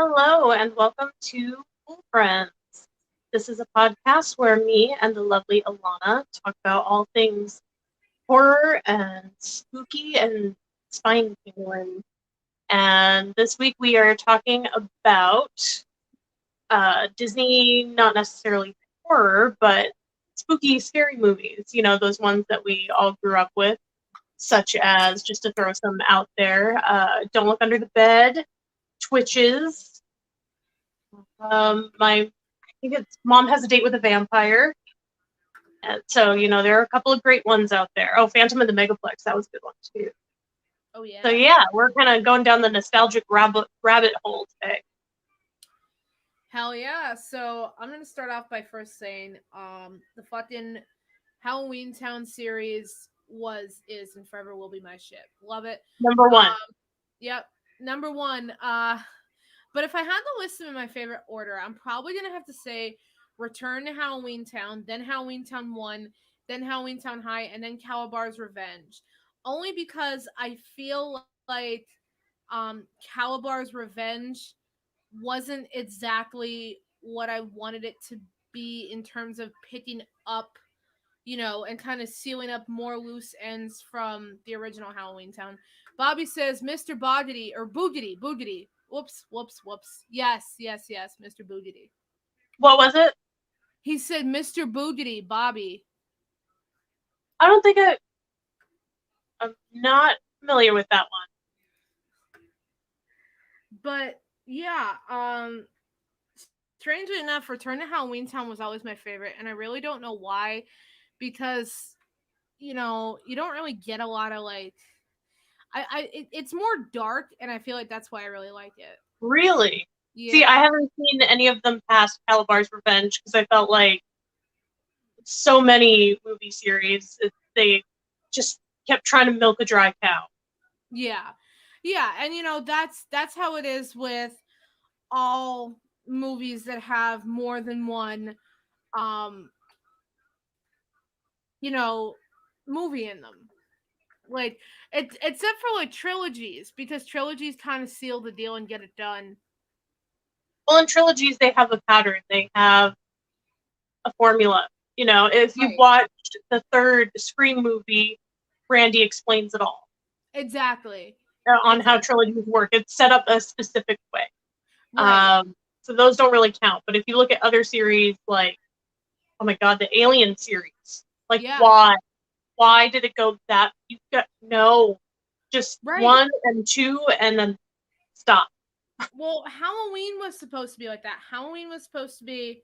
Hello, and welcome to Ghoulfriends. This is a podcast where me and the lovely Alana talk about all things horror and spooky and spine tingling. And this week we are talking about Disney, not necessarily horror, but spooky, scary movies. You know, those ones that we all grew up with, such as, just to throw some out there, Don't Look Under the Bed, Twitches. I think it's Mom Has a Date with a Vampire. And so, there are a couple of great ones out there. Oh, Phantom of the Megaplex, that was a good one too. Oh yeah. So yeah, we're kind of going down the nostalgic rabbit hole today. Hell yeah. So I'm gonna start off by first saying, the fucking Halloween Town series is, and forever will be my shit. Love it. Number one. Yep. Number one. But if I had to list them in my favorite order, I'm probably gonna have to say Return to Halloween Town, then Halloween Town 1, then Halloween Town High, and then Calabar's Revenge. Only because I feel like Calabar's Revenge wasn't exactly what I wanted it to be in terms of picking up, and kind of sealing up more loose ends from the original Halloween Town. Bobby says Mr. Boggity or Boogity. Whoops. Yes, Mr. Boogity. What was it? He said Mr. Boogity, Bobby. I don't think I'm not familiar with that one. But yeah, strangely enough, Return to Halloween Town was always my favorite, and I really don't know why, because you don't really get a lot of like it's more dark, and I feel like that's why I really like it. Really? Yeah. See, I haven't seen any of them past Calabar's Revenge because I felt like so many movie series, they just kept trying to milk a dry cow. Yeah. And that's how it is with all movies that have more than one um movie in them. Like except for like trilogies, because trilogies kind of seal the deal and get it done. Well, in trilogies, they have a pattern. They have a formula. If you've watched the third Scream movie, Randy explains it all. Exactly. On how trilogies work. It's set up a specific way. Right. So those don't really count. But if you look at other series like, oh my god, the Alien series, like why? Why did it go that? You got just 1 and 2, and then stop. Well, Halloween was supposed to be like that. Halloween was supposed to be.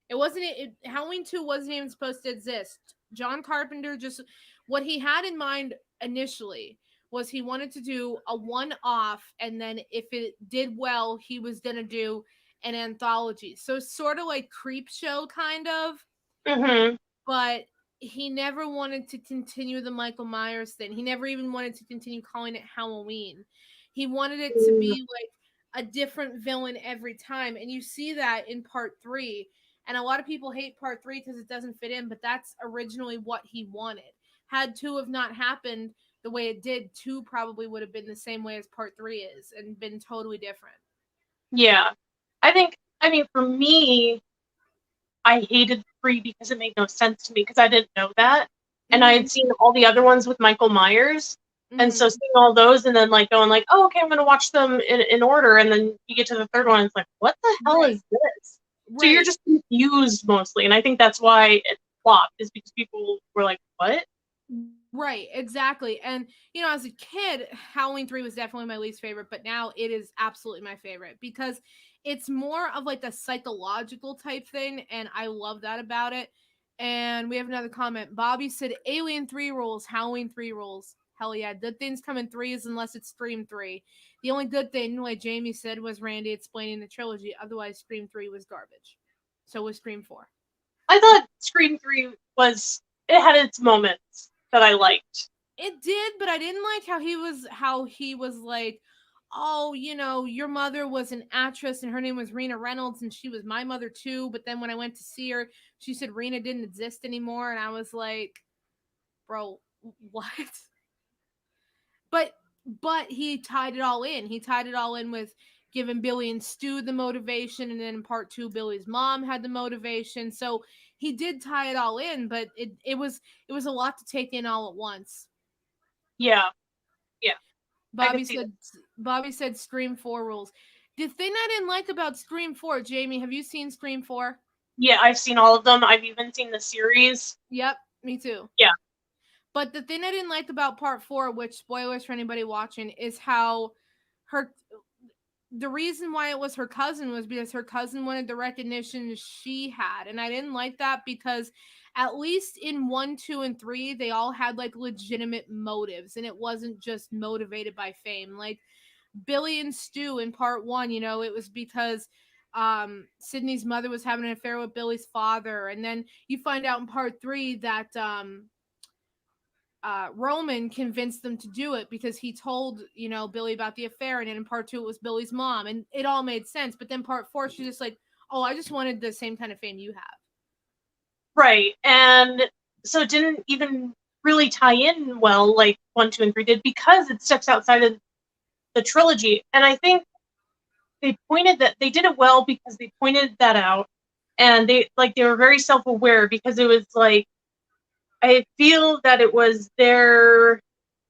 It wasn't. Halloween 2 wasn't even supposed to exist. John Carpenter just what he had in mind initially was he wanted to do a one-off, and then if it did well, he was gonna do an anthology. So sort of like Creep Show, kind of. Mm-hmm. But he never wanted to continue the Michael Myers thing. He never even wanted to continue calling it Halloween. He wanted it to be like a different villain every time. And you see that in part 3. And a lot of people hate part 3 because it doesn't fit in, but that's originally what he wanted. Had 2 have not happened the way it did, 2 probably would have been the same way as part 3 is and been totally different. Yeah. For me, I hated 3 because it made no sense to me because I didn't know that. And I had seen all the other ones with Michael Myers. And so seeing all those and then like going like, oh, okay, I'm going to watch them in order. And then you get to the third one, it's like, what the hell is this? So you're just confused mostly. And I think that's why it flopped, is because people were like, what? Right, exactly. And, as a kid, Halloween 3 was definitely my least favorite, but now it is absolutely my favorite because it's more of like a psychological type thing, and I love that about it. And we have another comment. Bobby said Alien 3 rules, Halloween 3 rules. Hell yeah, good things come in threes unless it's Scream 3. The only good thing, like Jamie said, was Randy explaining the trilogy. Otherwise, Scream 3 was garbage. So was Scream 4. I thought Scream 3 it had its moments that I liked. It did, but I didn't like how he was like, oh, your mother was an actress and her name was Rena Reynolds and she was my mother too. But then when I went to see her, she said Rena didn't exist anymore. And I was like, bro, what? But he tied it all in. He tied it all in with giving Billy and Stu the motivation, and then in part two, Billy's mom had the motivation. So he did tie it all in, but it was a lot to take in all at once. Yeah, yeah, I could Bobby see that. said Bobby said Scream 4 rules. The thing I didn't like about Scream 4, Jamie, have you seen Scream 4? Yeah, I've seen all of them. I've even seen the series. Yep, me too. Yeah. But the thing I didn't like about part 4, which spoilers for anybody watching, is how her the reason why it was her cousin was because her cousin wanted the recognition she had. And I didn't like that because at least in 1, 2, and 3, they all had like legitimate motives and it wasn't just motivated by fame. Like Billy and Stu in part 1, it was because Sydney's mother was having an affair with Billy's father. And then you find out in part 3 that Roman convinced them to do it because he told, Billy about the affair. And then in part 2, it was Billy's mom. And it all made sense. But then part 4, she's just like, oh, I just wanted the same kind of fame you have. Right. And so it didn't even really tie in well like 1, 2, and 3 did because it steps outside of the trilogy. And I think they did it well because they pointed that out and they were very self-aware because it was like I feel that it was their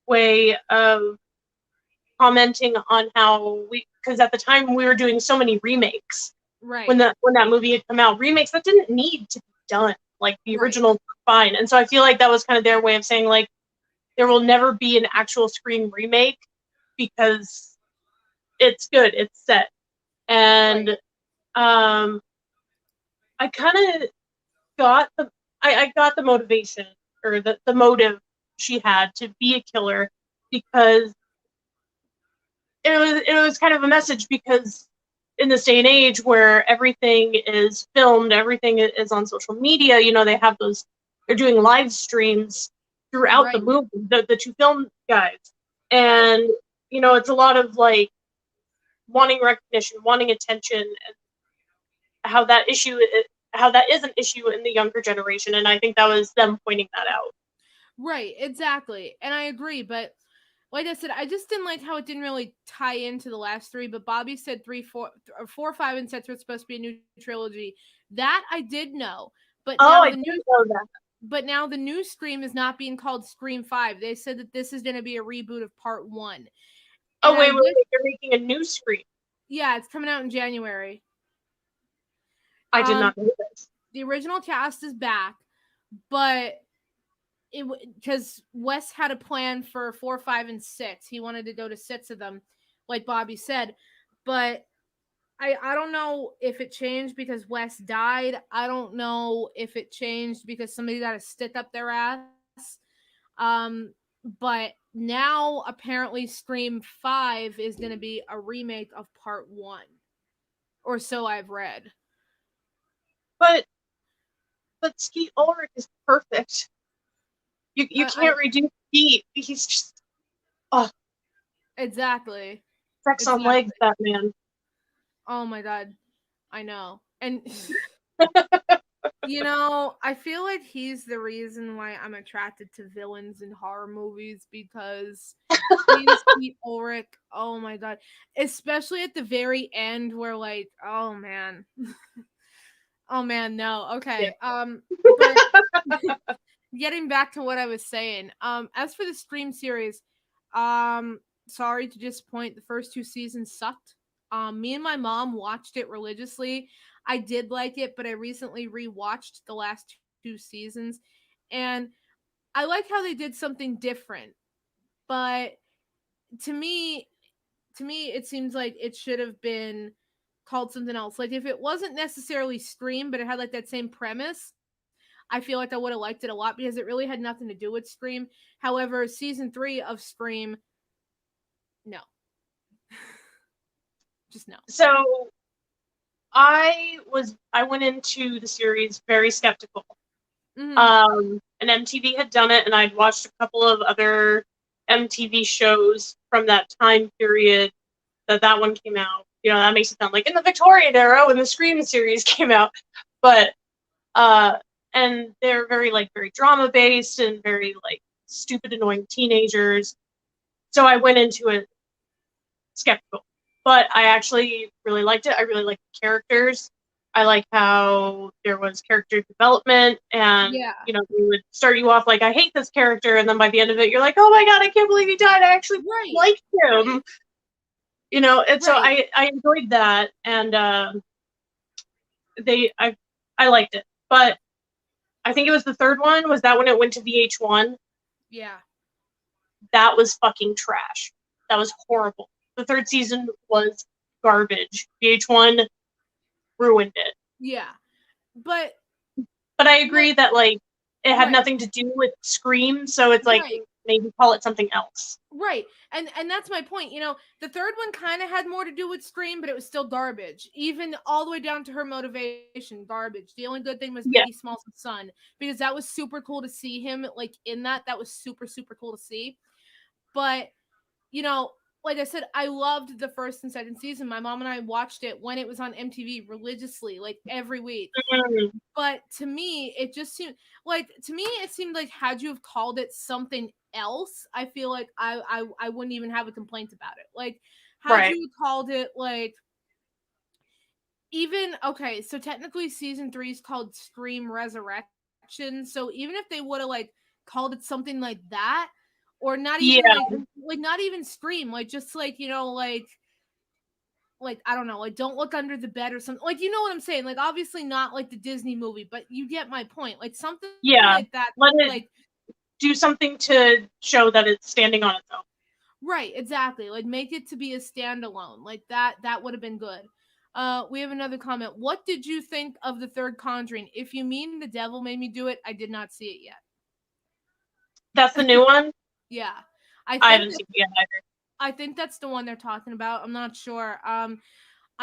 way of commenting on how because at the time we were doing so many remakes when Right. that movie had come out, remakes that didn't need to be done. Like the Right. originals were fine, and so I feel like that was kind of their way of saying like there will never be an actual Scream remake because it's good, it's set, and Right. I kind of got I got the motivation or the motive she had to be a killer because it was kind of a message because in this day and age where everything is filmed, everything is on social media, they have they're doing live streams throughout the Right. movie, the two film guys. And, it's a lot of like wanting recognition, wanting attention, and how that issue, how that is an issue in the younger generation. And I think that was them pointing that out. Right. Exactly. And I agree. But like I said, I just didn't like how it didn't really tie into the last three. But Bobby said 3, 4, 4, 5, and 6 were supposed to be a new trilogy. That I did know. But Oh, now I the didn't new know that. but now the new Scream is not being called Scream 5. They said that this is going to be a reboot of part 1. Oh, And I wait, wait, wish wait. You're making a new Scream. yeah, it's coming out in January. I did Um not know this. the original cast is back, but it because Wes had a plan for 4, 5, and 6. He wanted to go to 6 of them, like Bobby said, but I don't know if it changed because Wes died. I don't know if it changed because somebody got a stick up their ass. But now apparently Scream 5 is going to be a remake of part 1, or so I've read. But Skeet Ulrich is perfect. You I can't redo Skeet. He's just exactly, sex on legs, exactly. that man. Oh my god, I know. And I feel like he's the reason why I'm attracted to villains in horror movies because he is Pete Ulrich. Oh my god. Especially at the very end where like, oh man. Oh man, no. Yeah. Okay. But getting back to what I was saying, as for the Scream series, sorry to disappoint, the first two seasons sucked. Me and my mom watched it religiously. I did like it, but I recently rewatched the last two seasons, and I like how they did something different. But to me, it seems like it should have been called something else. Like if it wasn't necessarily Scream, but it had like that same premise, I feel like I would have liked it a lot because it really had nothing to do with Scream. However, season 3 of Scream, no, just no. So I went into the series very skeptical. Mm-hmm. And MTV had done it, and I'd watched a couple of other MTV shows from that time period that one came out. That makes it sound like in the Victorian era when the Scream series came out. But and they're very drama based and very like stupid, annoying teenagers. So I went into it skeptical. but I actually really liked it. I really liked the characters. I like how there was character development, and Yeah. they would start you off like, I hate this character, and then by the end of it, you're like, oh my god, I can't believe he died. I actually Right. liked him. And so Right. I enjoyed that, and they I liked it. But I think it was the third one. Was that when it went to VH1? Yeah. That was fucking trash. That was horrible. The third season was garbage. VH1 ruined it. Yeah. But But I like agree that like it had right. nothing to do with Scream, so it's like Right. maybe call it something else. Right. And that's my point. The third one kind of had more to do with Scream, but it was still garbage. Even all the way down to her motivation, garbage. The only good thing was Yeah. Biggie Smalls' son, because that was super cool to see him like in that. That was super super cool to see. But you know, like I said, I loved the first and second season. My mom and I watched it when it was on MTV religiously, like every week. Mm, But to me, it just seemed like had you have called it something else, I feel like I wouldn't even have a complaint about it. Like had right. you called it like even okay, so technically season 3 is called Scream Resurrection. So even if they would have like called it something like that, or not even Yeah. like not even Scream, like just like like I don't know, like Don't Look Under the Bed or something. Like you know what I'm saying? Like obviously not like the Disney movie, but you get my point. Like something Yeah. like that. Let it Like do something to show that it's standing on its own. right, exactly. Like make it to be a standalone. Like that would have been good. We have another comment. What did you think of the third Conjuring? If you mean The Devil Made Me Do It, I did not see it That's the new one. yet. Yeah. I I think haven't that seen it yet either. I think that's the one they're talking about. I'm not sure. I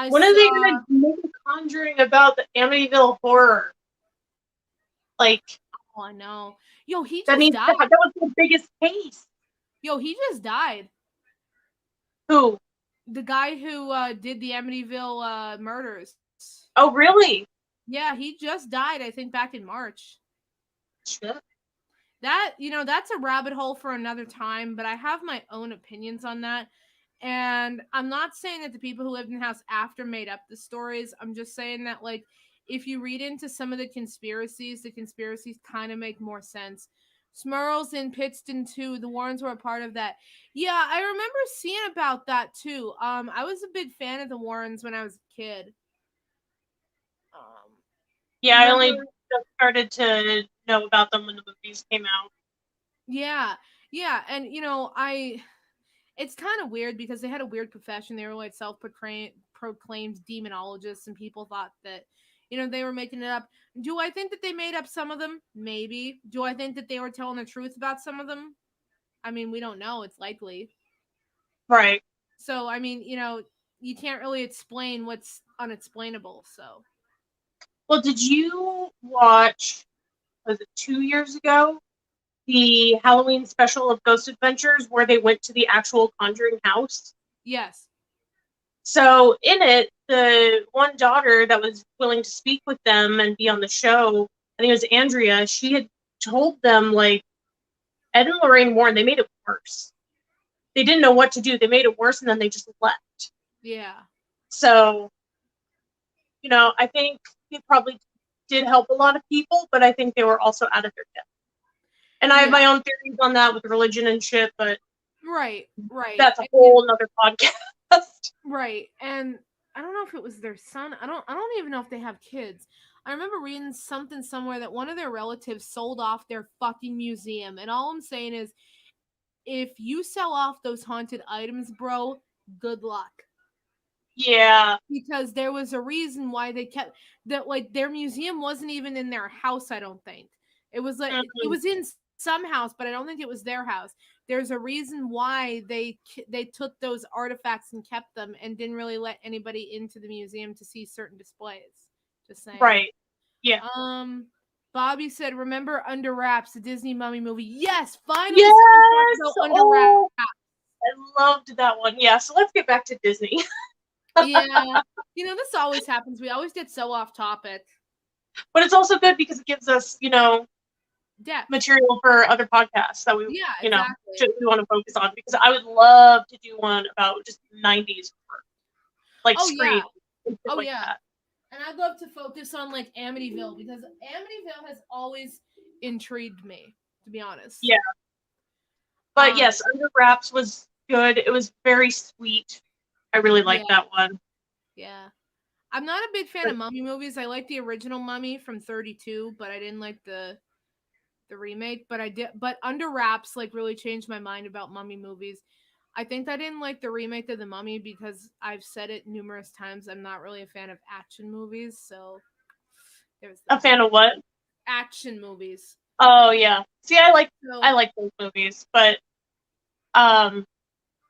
When are they saw gonna make a Conjuring about the Amityville horror? Like oh I know. Yo, he that just needs died. that was the biggest case. Yo, he just died. Who? The guy who did the Amityville murders. Oh really? Yeah, he just died, I think, back in March. Shit. That's a rabbit hole for another time, but I have my own opinions on that. And I'm not saying that the people who lived in the house after made up the stories. I'm just saying that, like, if you read into some of the conspiracies kind of make more sense. Smurls in Pittston too. The Warrens were a part of that. Yeah, I remember seeing about that too. I was a big fan of the Warrens when I was a kid. Um, Yeah, I only remember just started to know about them when the movies came out. Yeah, yeah, and I it's kind of weird because they had a weird profession. They were like self-proclaimed demonologists, and people thought that they were making it up. Do I think that they made up some of them? Maybe. Do I think that they were telling the truth about some of them? I mean, we don't know. It's likely. Right. So, I mean, you can't really explain what's unexplainable. So, Well, did you watch, was it 2 years ago, the Halloween special of Ghost Adventures where they went to the actual Conjuring house? yes. So in it, the one daughter that was willing to speak with them and be on the show, I think it was Andrea, she had told them, like, Ed and Lorraine Warren, they made it worse. They didn't know what to do. They made it worse and then they just left. Yeah. So, I think it probably did help a lot of people, but I think they were also out of their depth. And I have Yeah. my own theories on that with religion and shit, but Right. Right. that's a whole nother podcast. Right. And I don't know if it was their son. I don't even know if they have kids. I remember reading something somewhere that one of their relatives sold off their fucking museum. And all I'm saying is if you sell off those haunted items, bro, good luck. Yeah. Because there was a reason why they kept that like their museum wasn't even in their house, I don't think. It was like it Mm-hmm. was in some house, but I don't think it was their house. There's a reason why they took those artifacts and kept them and didn't really let anybody into the museum to see certain displays. Just saying. Right. Yeah. Um Bobby said, "Remember Under Wraps, the Disney Mummy movie?" Yes, finally someone talked Yes. about Under Wraps. Oh, I loved that one. Yeah. So let's get back to Disney. Yeah, this always happens. We always get so off topic. But it's also good because it gives us, Depth. material for other podcasts that we, Yeah, exactly. we want to focus on. Because I would love to do one about just 90s. like Oh Scream yeah. and shit Oh like yeah. that. And I'd love to focus on like Amityville because Amityville has always intrigued me, to be honest. Yeah, but Um, yes, Under Wraps was good. It was very sweet. I really yeah, liked that one. yeah. I'm not a big fan But of mummy movies. I like the original Mummy from 32, but I didn't like the remake. But I did. But Under Wraps like really changed my mind about mummy movies. I think I didn't like the remake of the Mummy because I've said it numerous times. I'm not really a fan of action movies, so there's a that. fan of what? Action movies. Oh yeah. See, I So like those movies, but um,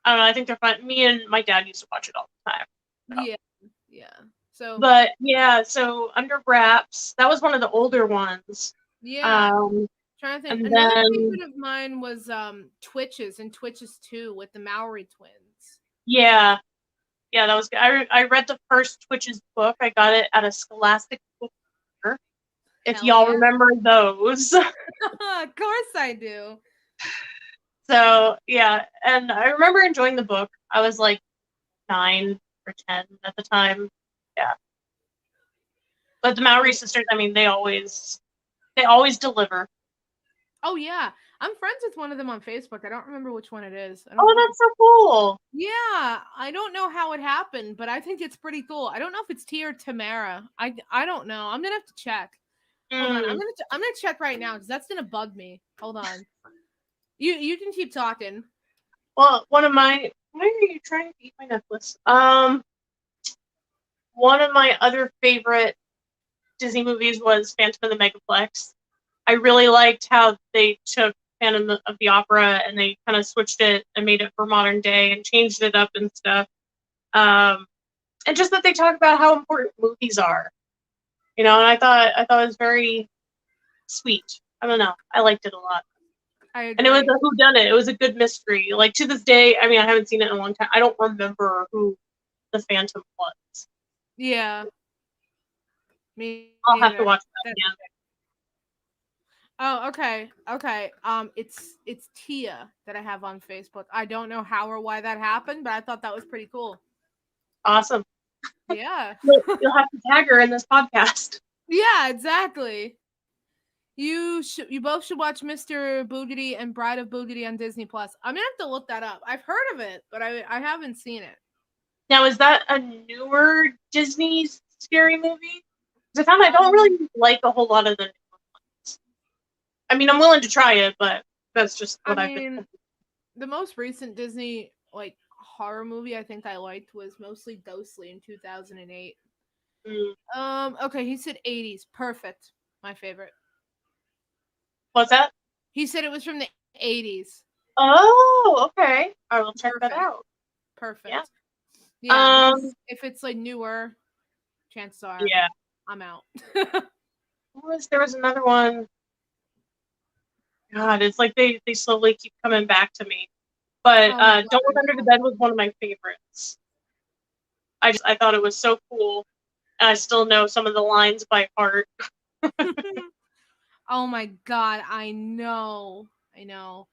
I don't know. I think they're fun. Me and my dad used to watch it all the time. So. yeah, yeah. So But yeah, so Under Wraps, that was one of the older ones. yeah, Um, trying to think. and Another then favorite of mine was Twitches and Twitches 2 with the Maori twins. yeah, yeah, that was good. I read the first Twitches book. I got it at a Scholastic book fair, if Hell y'all yeah. remember those. Of course I do. So yeah, and I remember enjoying the book. I was like 9 or 10 at the time. Yeah, but the Maori Oh, sisters, I mean, they always deliver. oh yeah. I'm friends with one of them on Facebook. I don't remember which one it is. I don't Oh, know if that's it's so cool. yeah, I don't know how it happened, but I think it's pretty cool. I don't know if it's T or Tamara. I don't know. I'm gonna have to check. Hold on. Mm. I'm gonna check right now because that's gonna bug me. Hold on. You can keep talking. Well, one of my why are you trying to eat my necklace? One of my other favorite Disney movies was Phantom of the Megaplex. I really liked how they took Phantom of the Opera and they kind of switched it and made it for modern day and changed it up and stuff. Um, and just that they talk about how important movies are, and I thought it was very sweet. I don't know, I liked it a lot, I and it was agree. a who done it. It was a good mystery. Like to this day, I mean, I haven't seen it in a long time. I don't remember who the Phantom was. Yeah, me I'll have to neither. watch that That, again. oh, okay, okay. It's Tia that I have on Facebook. I don't know how or why that happened, but I thought that was pretty cool. Awesome. Yeah, You'll have to tag her in this podcast. yeah, exactly. You both should watch Mr. Boogity and Bride of Boogity on Disney Plus. I'm gonna have to look that up. I've heard of it, but I haven't seen it. Now, is that a newer Disney scary movie? Because I found I don't Um, really like a whole lot of the new ones. I mean, I'm willing to try it, but that's just I what I've been mean, told. the most recent Disney like horror movie I think I liked was mostly Ghostly in 2008. Mm. Okay, he said 80s. Perfect. My favorite. What's that? He said it was from the 80s. Oh, okay. I will check that Perfect. out. Yeah. Perfect. Yeah, because Um. if it's like newer, chances are Yeah. I'm out. There was another one. God, it's like they slowly keep coming back to me. But Oh my god, Don't Look Under the Bed was one of my favorites. I thought it was so cool, and I still know some of the lines by heart. I know. Oh my god, I know. I know.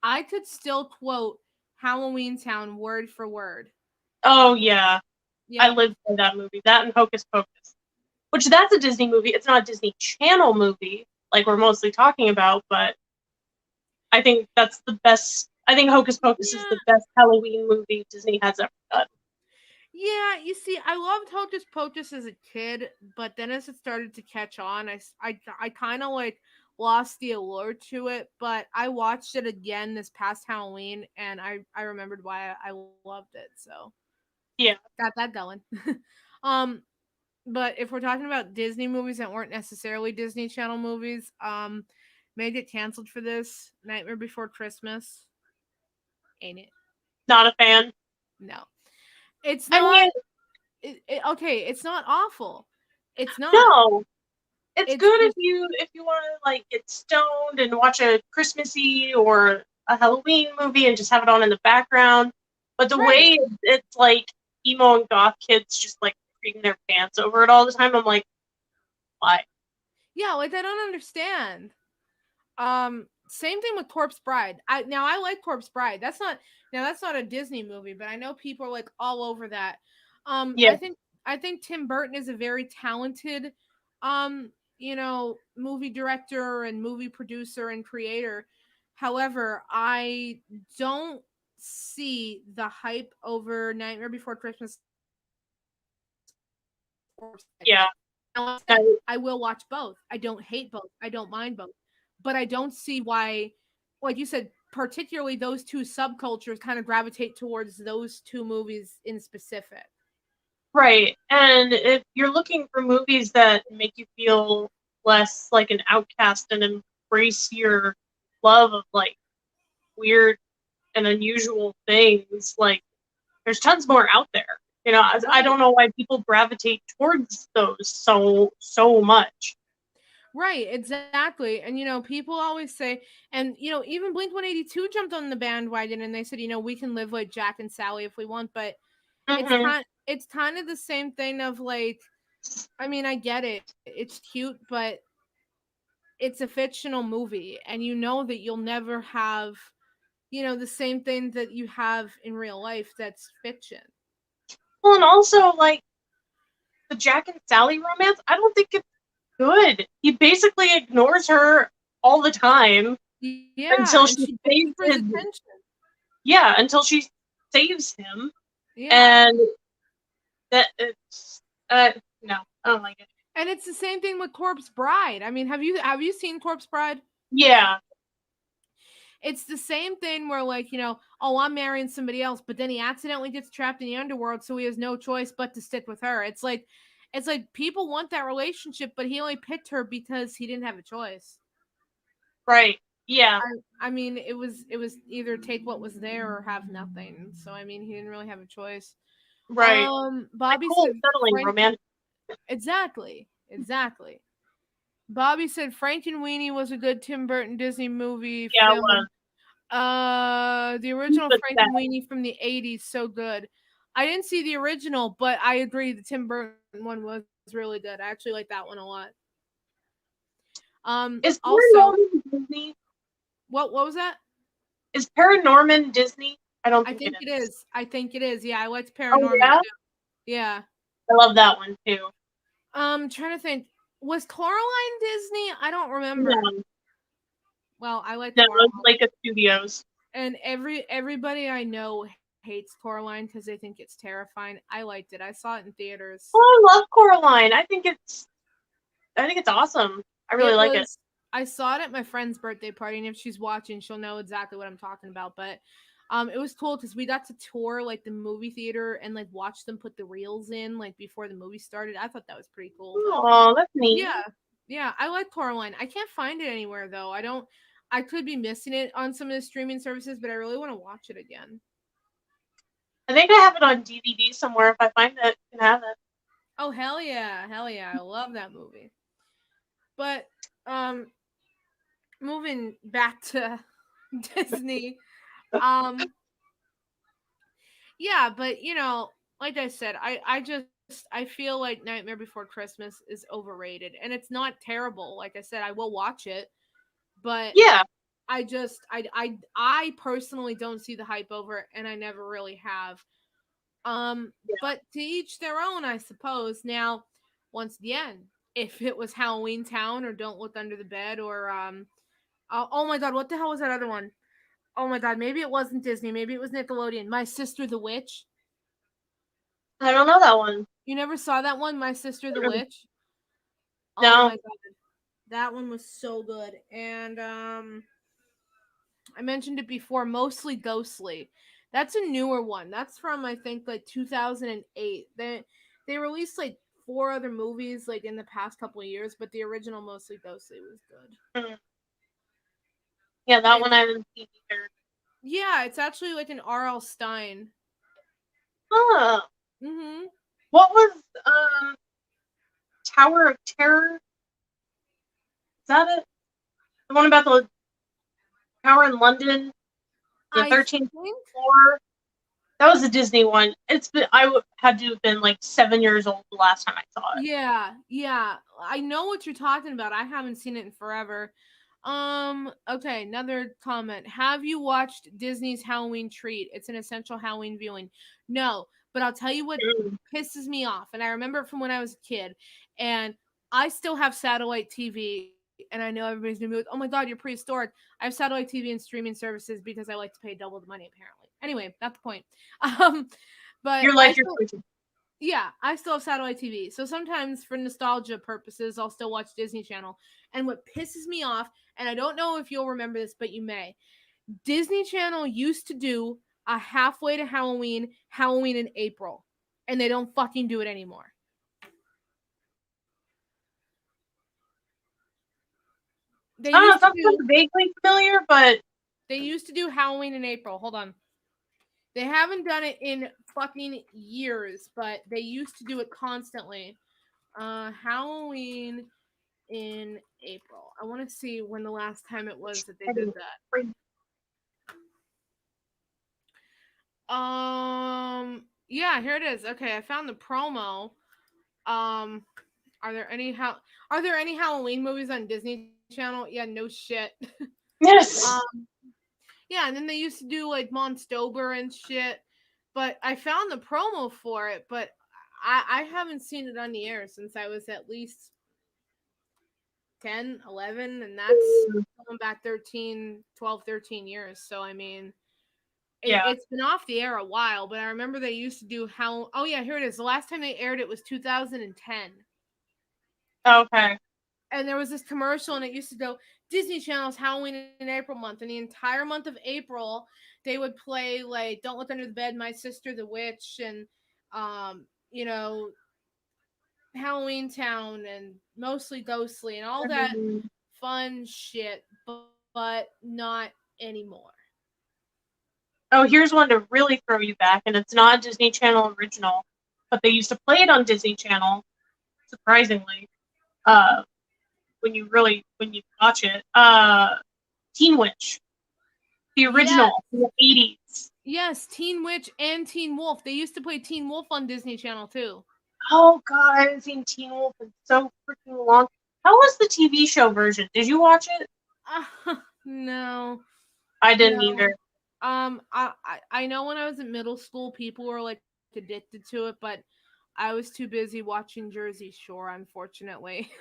I could still quote Halloween Town word for word. Oh yeah, I Yep. lived for that movie. That and Hocus Pocus, which that's a Disney movie. It's not a Disney Channel movie like we're mostly talking about, but I think that's the best. I think Hocus Pocus is Yeah. the best Halloween movie Disney has ever done. Yeah, you see, I loved Hocus Pocus as a kid, but then as it started to catch on, I kind of like lost the allure to it. But I watched it again this past Halloween, and I remembered why I loved it. So Yeah, got that going. um, but if we're talking about Disney movies that weren't necessarily Disney Channel movies, may get canceled for this. Nightmare Before Christmas, ain't it? not a fan. No, it's I not. mean, Okay, it's not awful. It's not. no, it's It's good if just you want to like get stoned and watch a Christmassy or a Halloween movie and just have it on in the background. But the right. way it's like emo and goth kids just like reading their pants over it all the time, I'm like, why? Yeah, like I don't understand. Same thing with Corpse Bride. I like Corpse Bride. That's not a Disney movie, but I know people are like all over that. Um, Yeah, I think I think Tim Burton is a very talented, um, movie director and movie producer and creator. However, I don't see the hype over Nightmare Before Christmas or yeah. Now, like I said, I, I will watch both. I don't hate both. I don't mind both, but I don't see why, like you said, particularly those two subcultures kind of gravitate towards those two movies in specific. right. And if you're looking for movies that make you feel less like an outcast and embrace your love of like weird and unusual things, like there's tons more out there. I Right. don't know why people gravitate towards those so much. Right, exactly. And people always say, and even Blink 182 jumped on the bandwagon and they said, we can live like Jack and Sally if we want, but Hmm. it's kind of the same thing of like, I mean, I get it. It's cute, but it's a fictional movie and you know that you'll never have, the same thing that you have in real life that's fiction. Well, and also like the Jack and Sally romance, I don't think it's good. He basically ignores her all the time Yeah, and until she she begs for saves his his attention. until she saves him, Yeah. and that it's no, I don't like it. And it's the same thing with Corpse Bride. I mean, have you seen Corpse Bride? Yeah, It's the same thing where like, oh, I'm marrying somebody else, but then he accidentally gets trapped in the underworld, so he has no choice but to stick with her. It's like people want that relationship, but he only picked her because he didn't have a choice. right. Yeah, I mean, it was either take what was there or have nothing. So I mean, he didn't really have a choice. right. Like Bobby cool, said settling, Frank. romantic. Exactly. Bobby said Frank and Weenie was a good Tim Burton Disney movie Yeah, it was. film. The original But Frank that and Weenie from the '80s, so good. I didn't see the original, but I agree the Tim Burton one was really good. I actually like that one a lot. is Also, Paranorman Disney. what was that? Is Paranorman Disney? I don't I think it think it is. is. I think it is. Yeah, I liked Oh Paranorman yeah, too. Yeah. I love that one too. Trying to think. Was Coraline Disney? I don't remember. No, Well, I liked no, it was Coraline. Leica Studios. And everybody I know hates Coraline because they think it's terrifying. I liked it. I saw it in theaters. Oh, I love Coraline. I think it's awesome. I really It like it. was. I saw it at my friend's birthday party, and if she's watching, she'll know exactly what I'm talking about. But it was cool because we got to tour like the movie theater and like watch them put the reels in like before the movie started. I thought that was pretty cool. But Oh, that's neat. yeah, yeah, I like Coraline. I can't find it anywhere though. I don't. I could be missing it on some of the streaming services, but I really want to watch it again. I think I have it on DVD somewhere. If I find it, I can have it. Oh hell yeah! I love that movie. But um, moving back to Disney, um, yeah, but like I said, I feel like Nightmare Before Christmas is overrated, and it's not terrible. Like I said, I will watch it, but Yeah, I personally don't see the hype over it, and I never really have. yeah. But to each their own, I suppose. Now, once again, if it was Halloween Town or Don't Look Under the Bed or oh my god, what the hell was that other one? Oh my god, maybe it wasn't Disney, maybe it was Nickelodeon. My Sister the Witch. I don't know that one. You never saw that one, My Sister the Mm-mm. Witch? Oh No. my god, that one was so good. And I mentioned it before, Mostly Ghostly. That's a newer one. That's from I think like 2008. They released like four other movies like in the past couple of years, but the original Mostly Ghostly was good. Mm. Yeah, that one It's I haven't seen either. yeah, it's actually like an R.L. Stein. Huh. Mhm. What was Tower of Terror? Is that it? The one about the tower in London, the I 13th think floor. That was a Disney one. Had to have been like 7 years old the last time I saw it. yeah. I know what you're talking about. I haven't seen it in forever. Okay, another comment. Have you watched Disney's Halloween Treat? It's an essential Halloween viewing. No, But I'll tell you what Mm. pisses me off, and I remember it from when I was a kid, and I still have satellite TV, and I know everybody's gonna be like, "Oh my god, you're prehistoric." I have satellite TV and streaming services because I like to pay double the money, apparently. Anyway, not the point. Um, but Your I life, your still, choices. yeah, I still have satellite TV. So sometimes for nostalgia purposes, I'll still watch Disney Channel. And what pisses me off, and I don't know if you'll remember this, but you may. Disney Channel used to do a halfway to Halloween in April, and they don't fucking do it anymore. They I don't know, used to that sounds do vaguely familiar, but they used to do Halloween in April. Hold on. They haven't done it in fucking years, but they used to do it constantly. Halloween in April. I want to see when the last time it was that they did that. Yeah, here it is. Okay, I found the promo. Um, are there any Halloween movies on Disney Channel? Yeah, no shit. yes. Yeah, and then they used to do like Monstober and shit. But I found the promo for it, but I haven't seen it on the air since I was at least 10, 11, and that's going back 13, 12, 13 years. So, I mean, Yeah. it's been off the air a while, but I remember they used to do how. Oh, yeah, here it is. The last time they aired it was 2010. Okay. And there was this commercial, and it used to go Disney Channel's Halloween in April month. And the entire month of April, they would play like Don't Look Under the Bed, My Sister the Witch, and you know, Halloween Town, and Mostly Ghostly, and all that Mhm. fun shit, but not anymore. Oh, here's one to really throw you back, and it's not a Disney Channel original, but they used to play it on Disney Channel, surprisingly, uh, when you watch it. Teen Witch, the Yeah, original from the 80s. yes, Teen Witch and Teen Wolf. They used to play Teen Wolf on Disney Channel too. Oh god, I haven't seen Teen Wolf in so freaking long. How was the TV show version? Did you watch it? No, I didn't no. either. I know when I was in middle school, people were like addicted to it, but I was too busy watching Jersey Shore, unfortunately.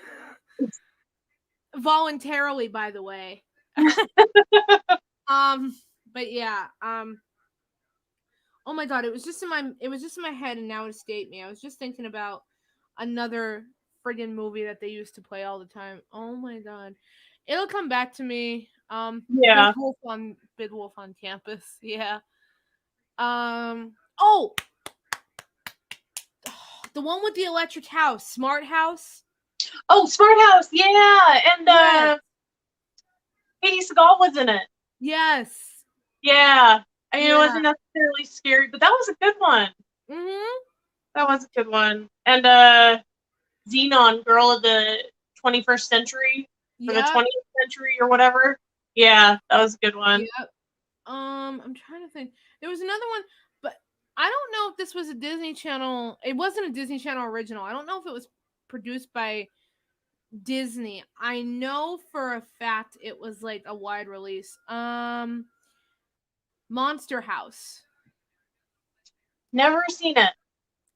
Voluntarily, by the way. um, but yeah. Oh my god, it was just in my head, and now it escaped me. I was just thinking about another friggin' movie that they used to play all the time. Oh my god, it'll come back to me. Yeah. Big Wolf on Campus. Yeah. Oh, the one with the electric house, Smart House. Oh, Smart House, yeah, and Yes. Katie Seagal was in it. Yes. Yeah, I mean it Yeah. wasn't necessarily scary, but that was a good one. Mhm. That was a good one. And Xenon, Girl of the 21st Century or the Yep. 20th century or whatever. Yeah, that was a good one. Yep. I'm trying to think. There was another one, but I don't know if this was a Disney Channel. It wasn't a Disney Channel original. I don't know if it was produced by Disney. I know for a fact it was like a wide release. Monster House. Never seen it.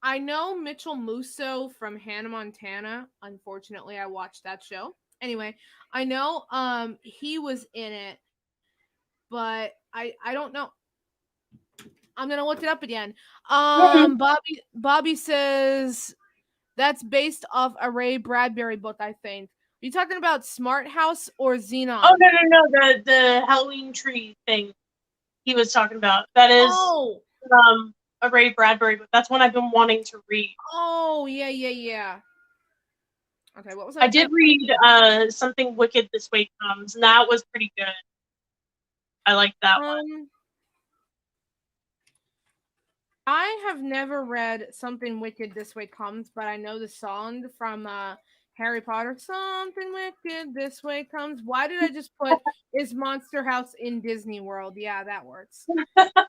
I know Mitchell Musso from Hannah Montana. Unfortunately, I watched that show. Anyway, I know he was in it, but I don't know. I'm gonna look it up again. Bobby says that's based off a Ray Bradbury book, I think. Are you talking about Smart House or Oh Xenon? no, the Halloween tree thing he was talking about. That is Oh, a Ray Bradbury book. That's one I've been wanting to read. oh, yeah. Okay, what was I I looking did up? read Something Wicked This Way Comes, and that was pretty good. I liked that one. Um, I have never read Something Wicked This Way Comes, but I know the song from Harry Potter. Something Wicked This Way Comes. Why did I just put is Monster House in Disney World? Yeah, that works.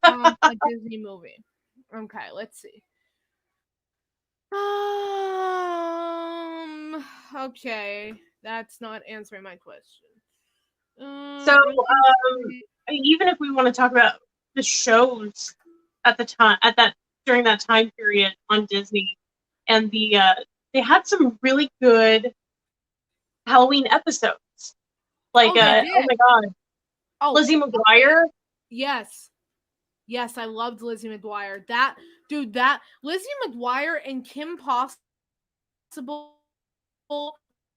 A Disney movie. Okay, let's see. Okay, that's not answering my question. So, Let me see. I mean, even if we want to talk about the shows at the time, at that during that time period on Disney, and they had some really good Halloween episodes. Like, Oh, they oh did. my god, Oh, Lizzie okay. McGuire. Yes. Yes, I loved Lizzie McGuire. That dude, that Lizzie McGuire and Kim Possible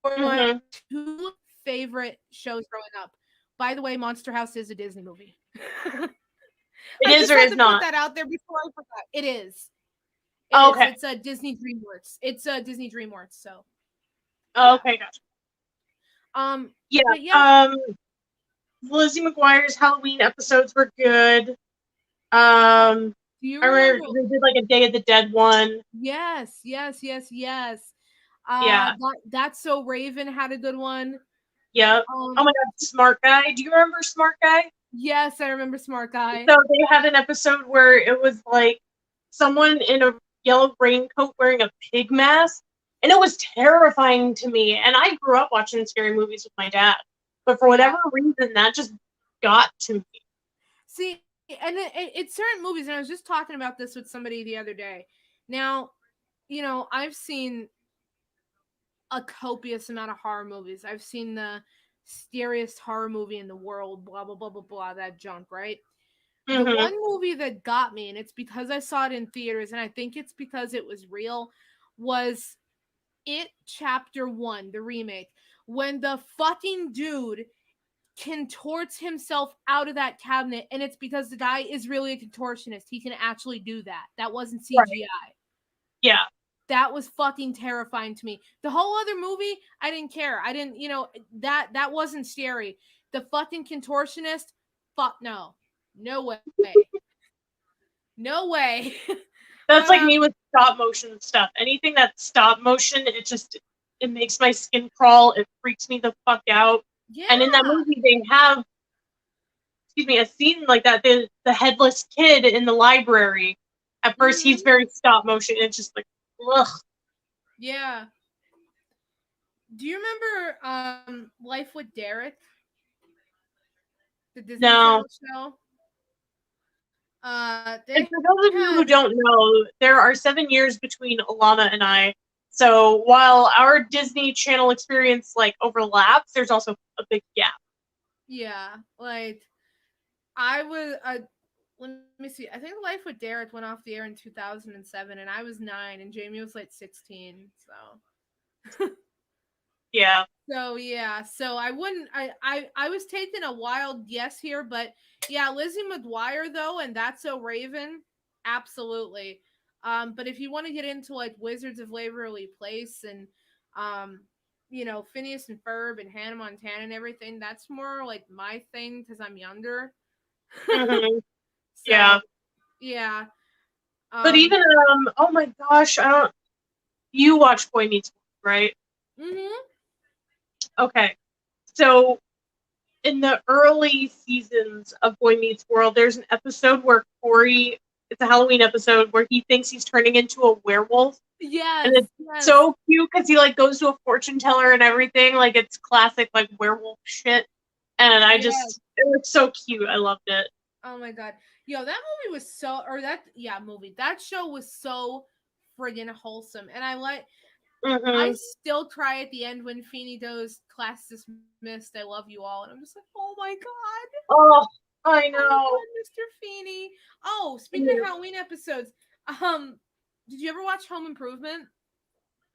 were my Hmm. two favorite shows growing up. By the way, Monster House is a Disney movie. It I is just or had is to put not. that out there before I forgot. It is. It Oh, is. okay. It's a Disney DreamWorks. It's a Disney DreamWorks. So Oh, yeah. okay, gotcha. Um. Yeah. But yeah. Um, Lizzie McGuire's Halloween episodes were good. Do you I remember remember? they did like a Day of the Dead one. Yes. Yes. Yes. Yes. Yeah. That's so Raven had a good one. Yep. Oh Um. my god, Smart Guy. Do you remember Smart Guy? Yes, I remember Smart Guy. So they had an episode where it was like someone in a yellow raincoat wearing a pig mask, and it was terrifying to me. And I grew up watching scary movies with my dad, but for Yeah. whatever reason, that just got to me. See, and it's certain movies, and I was just talking about this with somebody the other day. Now, I've seen a copious amount of horror movies. I've seen the scariest horror movie in the world, blah blah blah blah blah, that junk, right? The Hmm. one movie that got me, and it's because I saw it in theaters, and I think it's because it was real, was It Chapter 1, the remake. When the fucking dude contorts himself out of that cabinet, and it's because the guy is really a contortionist. He can actually do that. That wasn't Right. CGI. Yeah. That was fucking terrifying to me. The whole other movie, I didn't care. I didn't, that wasn't scary. The fucking contortionist, fuck no. No way. No way. That's but like me with stop motion stuff. Anything that's stop motion, it makes my skin crawl. It freaks me the fuck out. And in that yeah. movie, they have, excuse me, a scene like that. The headless kid in the library. At first, he's Mhm. very stop motion. It's just like, ugh. Yeah. Do you remember Life with Derek, the Disney No. Channel show? They And for those of had you who don't know, there are 7 years between Alana and I. So while our Disney Channel experience like overlaps, there's also a big gap. yeah, like I was let me see. I think Life with Derek went off the air in 2007 and I was 9 and Jamie was like 16. Yeah. So yeah, so I wouldn't I was taking a wild guess here, but yeah, Lizzie McGuire though, and That's So Raven, absolutely. But if you want to get into like Wizards of Waverly Place and um Phineas and Ferb and Hannah Montana and everything, that's more like my thing because I'm younger. Hmm. So Yeah. yeah. But Um even oh my gosh, I don't. You watch Boy Meets World, right? mhm. Okay. So in the early seasons of Boy Meets World, there's an episode where Corey. It's a Halloween episode where he thinks he's turning into a werewolf, and Yes, it's yes. so cute because he like goes to a fortune teller and everything. Like it's classic like werewolf shit, and Yes. it was so cute. I loved it. Oh my god. Yo, that movie was so or that yeah, movie. That show was so friggin' wholesome. And I Hmm. still cry at the end when Feeny goes, class dismissed, I love you all. And I'm just like, oh my god. Oh, I Oh my know. god, Mr. Feeny. Oh, speaking of Halloween episodes, um, did you ever watch Home Improvement?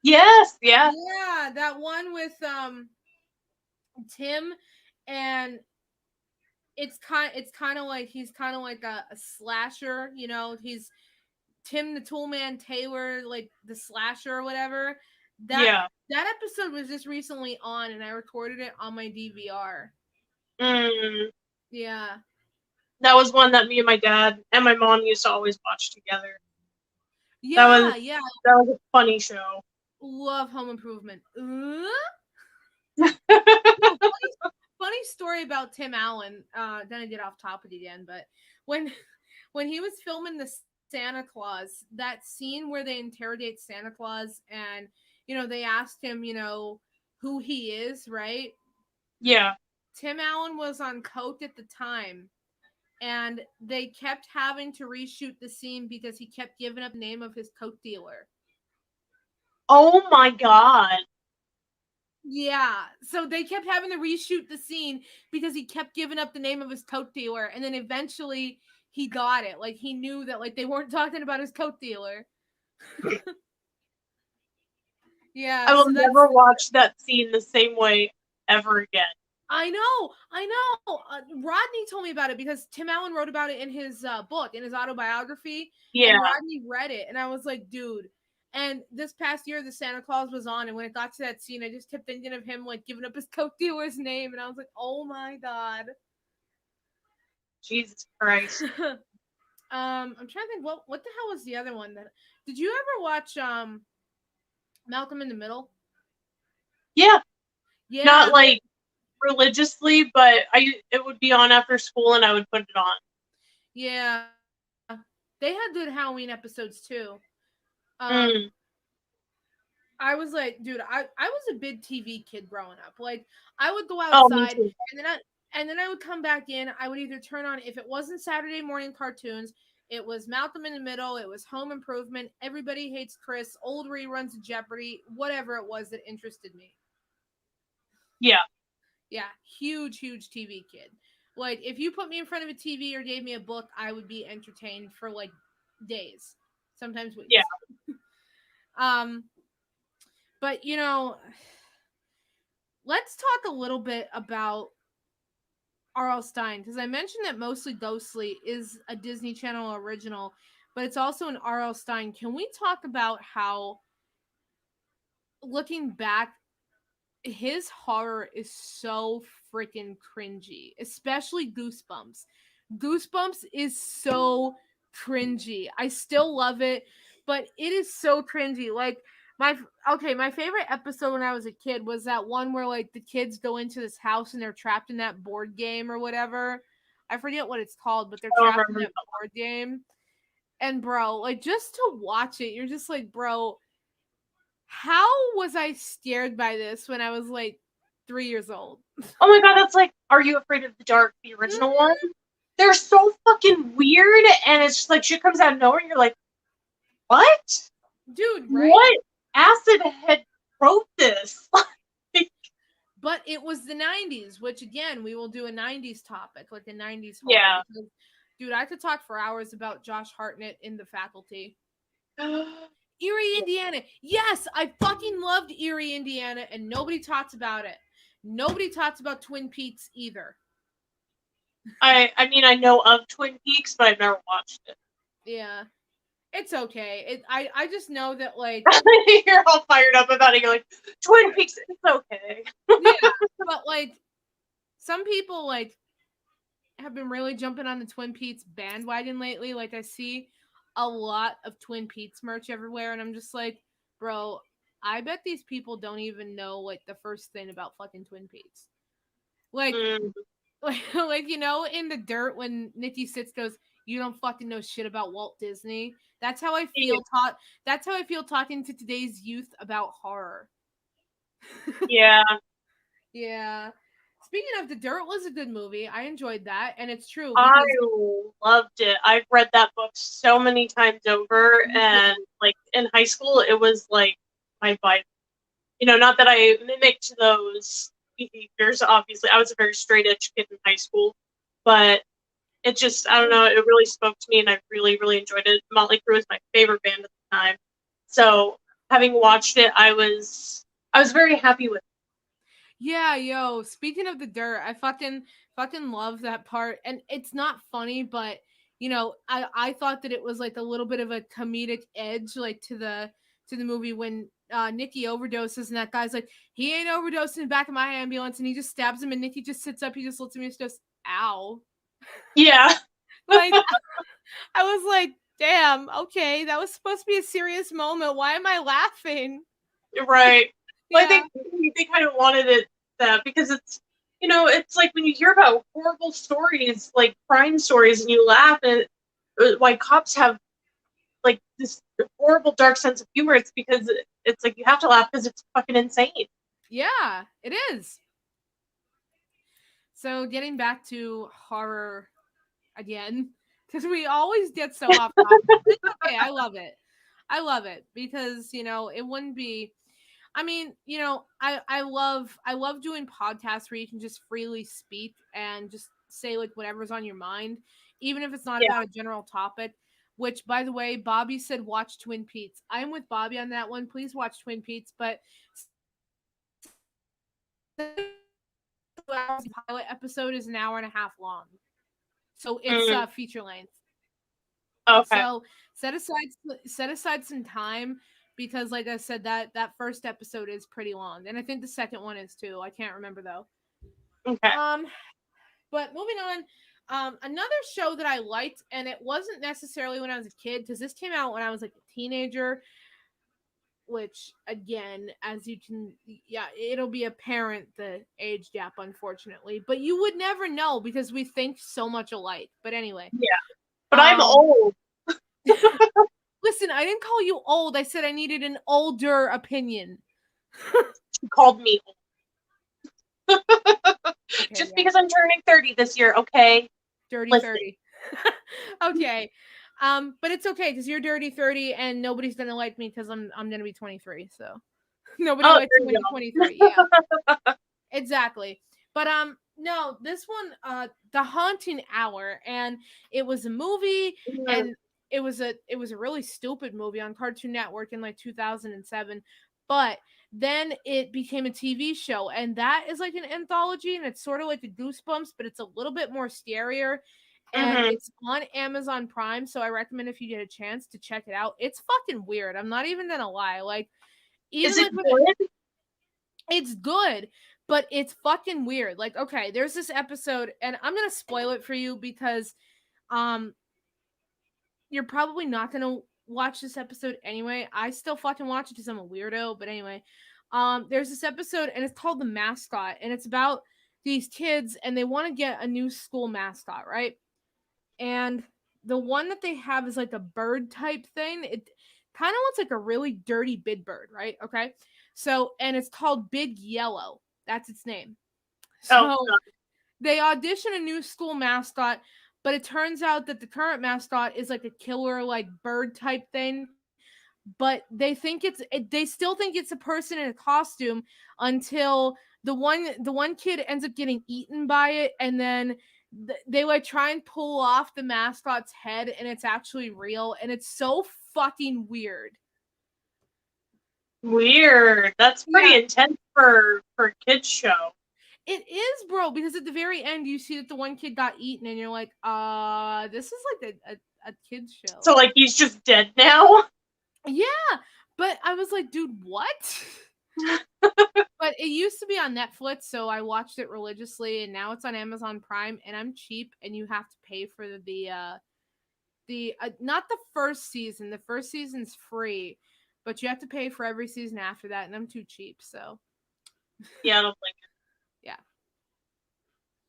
Yes, yeah, Yeah, that one with Tim and it's kind of like he's kind of like a slasher, he's Tim the Toolman Taylor, like the slasher or whatever. That yeah. that episode was just recently on, and I recorded it on my DVR. Mm. Yeah, That was one that me and my dad and my mom used to always watch together. That was yeah. that was a funny show. Love Home Improvement. Hmm. Oh, funny story about Tim Allen. Then I get off topic again, but when when he was filming the Santa Claus, that scene where they interrogate Santa Claus and they asked him, who he is, right? Yeah. Tim Allen was on coke at the time, and they kept having to reshoot the scene because he kept giving up the name of his coke dealer. Oh my god. Yeah, so they kept having to reshoot the scene because he kept giving up the name of his coke dealer, and then eventually he got it. Like he knew that like they weren't talking about his coke dealer. Yeah, I will so that's never watch that scene the same way ever again. I know. Rodney told me about it because Tim Allen wrote about it in his book, in his autobiography, Yeah, and Rodney read it, and I was like, dude. And this past year, the Santa Claus was on, and when it got to that scene, I just kept thinking of him like giving up his coke dealer's name, and I was like, oh my god. Jesus Christ. I'm trying to think what the hell was the other one that did you ever watch Malcolm in the Middle? Yeah, not Yeah, like religiously, but it would be on after school and I would put it on. yeah. They had good Halloween episodes too. Um Mm. I was like, dude, I was a big TV kid growing up. Like I would go Oh, me outside too. and then I would come back in. I would either turn on if it wasn't Saturday morning cartoons, it was Malcolm in the Middle, it was Home Improvement, Everybody Hates Chris, old reruns of Jeopardy, whatever it was that interested me. Yeah, Yeah, huge TV kid. Like if you put me in front of a TV or gave me a book, I would be entertained for like days, sometimes yeah. weeks. Um, but let's talk a little bit about R.L. Stein because I mentioned that Mostly Ghostly is a Disney Channel original, but it's also an R.L. Stein. Can we talk about how, looking back, his horror is so freaking cringy, especially Goosebumps. Goosebumps is so cringy. I still love it, but it is so cringy. Like my my favorite episode when I was a kid was that one where like the kids go into this house and they're trapped in that board game or whatever. I forget what it's called, but they're I don't trapped in remember. that board game. And bro, like just to watch it, you're just like, bro, how was I scared by this when I was like 3 years old? Oh my god, that's like Are You Afraid of the Dark, the original one? Mhm. They're so fucking weird, and it's just like shit comes out of nowhere, and you're like, what? Dude, right? What acid head wrote this? But it was the 90s, which again, we will do a 90s topic, like a 90s horror, Yeah. because, dude, I could talk for hours about Josh Hartnett in The Faculty. Erie, Indiana. Yes, I fucking loved Erie, Indiana, and nobody talks about it. Nobody talks about Twin Peaks either. I mean, I know of Twin Peaks, but I've never watched it. Yeah, it's okay. I just know that, like, You're all fired up about it. You're like, Twin Peaks, it's okay. yeah, but, like, some people, like, have been really jumping on the Twin Peaks bandwagon lately. Like I see a lot of Twin Peaks merch everywhere, and I'm just like, bro, I bet these people don't even know like the first thing about fucking Twin Peaks. Like, Mm. like in the dirt when Nikki Sitz goes, "You don't fucking know shit about Walt Disney." That's how I feel. That's how I feel talking to today's youth about horror. Yeah, Yeah. Speaking of, The Dirt was a good movie. I enjoyed that, and it's true I because loved it. I've read that book so many times over, me and too. like in high school, it was like my Bible. Not that I mimicked those behaviors. Obviously, I was a very straight edge kid in high school, but it just, I don't know, it really spoke to me, and I really, really enjoyed it. Motley Crue was my favorite band at the time, so having watched it, I was very happy with it. Yeah, yo, speaking of The Dirt, I fucking love that part. And it's not funny, but I thought that it was like a little bit of a comedic edge like to the movie when Nikki overdoses and that guy's like, he ain't overdosing in the back of my ambulance, and he just stabs him and Nikki just sits up, he just looks at me and just goes, ow. Yeah, Like I was like, damn, okay, that was supposed to be a serious moment. Why am I laughing? right. Well, I Yeah. think they kind of wanted it that because it's like when you hear about horrible stories, like crime stories, and you laugh, and why cops have like this horrible dark sense of humor. It's because it's like you have to laugh because it's fucking insane. Yeah, it is. So getting back to horror again because we always get so off topic. It's okay. I love it. I love it because it wouldn't be. I mean, I love doing podcasts where you can just freely speak and just say like whatever's on your mind, even if it's not Yeah. about a general topic. Which, by the way, Bobby said watch Twin Peaks. I'm with Bobby on that one. Please watch Twin Peaks. But the pilot episode is an hour and a half long, so it's Mm, feature length. okay. So set aside set aside some time because, like I said, that first episode is pretty long, and I think the second one is too. I can't remember though. Okay. Um, but moving on, another show that I liked, and it wasn't necessarily when I was a kid because this came out when I was like a teenager. Which again, as you can, yeah, it'll be apparent the age gap, unfortunately. But you would never know because we think so much alike. But anyway, Yeah. But I'm um, old. listen, I didn't call you old. I said I needed an older opinion. She called me old. Okay, Just yeah. because I'm turning 30 this year, okay? Dirty Listen. 30. Okay. But it's okay because you're dirty 30 and nobody's gonna like me because I'm gonna be 23. So nobody Oh, likes there you when you're you 23. Yeah. Exactly. But no, this one The Haunting Hour, and it was a movie, go. and it was a really stupid movie on Cartoon Network in like 2007, but then it became a TV show, and that is like an anthology, and it's sort of like the Goosebumps, but it's a little bit more scarier, and Mm-hmm. it's on Amazon Prime, so I recommend if you get a chance to check it out. It's fucking weird. I'm not even gonna lie. Like Is even it like with good? it's good, but it's fucking weird. Like, okay, there's this episode, and I'm gonna spoil it for you because um you're probably not gonna watch this episode anyway. I still fucking watch it because I'm a weirdo, but anyway. There's this episode and it's called The Mascot, and it's about these kids and they want to get a new school mascot, right? And the one that they have is like a bird type thing. It kind of looks like a really dirty big bird, right? Okay. So, and it's called Big Yellow. That's its name. Oh, So God. they audition a new school mascot, but it turns out that the current mascot is like a killer, like bird type thing. But they still think it's a person in a costume until the one kid ends up getting eaten by it, and then they like try and pull off the mascot's head, and it's actually real, and it's so fucking weird. Weird. That's pretty Yeah, intense for a kids show. it is, bro, because at the very end you see that the one kid got eaten and you're like, this is like a kid's So show. like he's just dead now. Yeah, but I was like, dude, what? But it used to be on Netflix, so I watched it religiously, and now it's on Amazon Prime, and I'm cheap, and you have to pay for the not the first season. The first season's free, but you have to pay for every season after that, and I'm too cheap, so Yeah, I don't blame yeah.